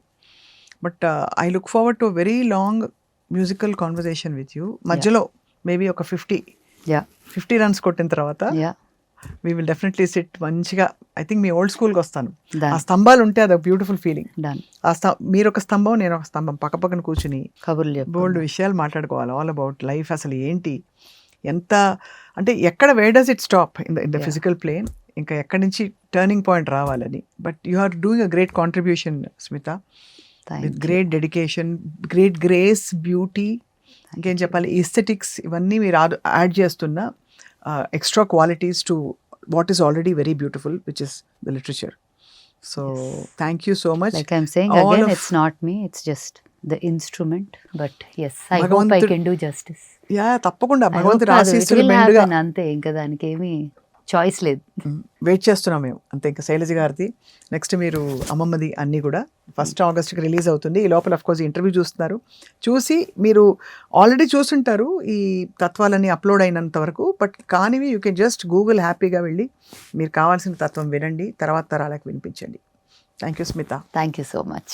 But I look forward to very long musical conversation with you. మధ్యలో మేబీ ఒక 50 runs కొట్టిన తర్వాత వీ విల్ డెఫినెట్లీ సిట్ మంచిగా. ఐ థింక్ మీ ఓల్డ్ స్కూల్కి వస్తాను. ఆ స్తంభాలు ఉంటే అది బ్యూటిఫుల్ ఫీలింగ్. మీరు ఒక స్తంభం, నేను ఒక స్తంభం, పక్కన కూర్చుని కబుర్లు బోల్డ్ విషయాలు మాట్లాడుకోవాలి. ఆల్ అబౌట్ లైఫ్, అసలు ఏంటి, ఎంత అంటే ఎక్కడ, where does it stop in the physical plane, ఇంకా ఎక్కడి నుంచి టర్నింగ్ పాయింట్ రావాలని. But you are doing a great contribution Smita, with great dedication, great grace, beauty, ఇంకేం చెప్పాలి, ఎస్థెటిక్స్, ఇవన్నీ మీరు యాడ్ చేస్తున్న extra qualities to what is already very beautiful, which is the literature. So thank you so much. Like I'm saying again, it's not me, it's just the instrument, but yes, I hope I can do justice. Yeah, తప్పకుండా భగవంతుడు ఆశీస్సులు మెండుగా. అంతే, ఇంకా దానికి ఏమి చాయిస్ లేదు. వెయిట్ చేస్తున్నాం మేము అంతే. ఇంకా శైలజ గారిది నెక్స్ట్ మీరు అమ్మమ్మది అన్నీ కూడా 1 ఆగస్ట్కి రిలీజ్ అవుతుంది. ఈ లోపల అఫ్కోర్స్ ఇంటర్వ్యూ చూస్తున్నారు, చూసి మీరు ఆల్రెడీ చూసుంటారు ఈ తత్వాలన్నీ అప్లోడ్ అయినంత వరకు. బట్ కానివి యూ కెన్ జస్ట్ గూగుల్ హ్యాపీగా వెళ్ళి మీరు కావాల్సిన తత్వం వినండి, తర్వాత తరాలకు వినిపించండి. Thank you Smita. Thank you so much.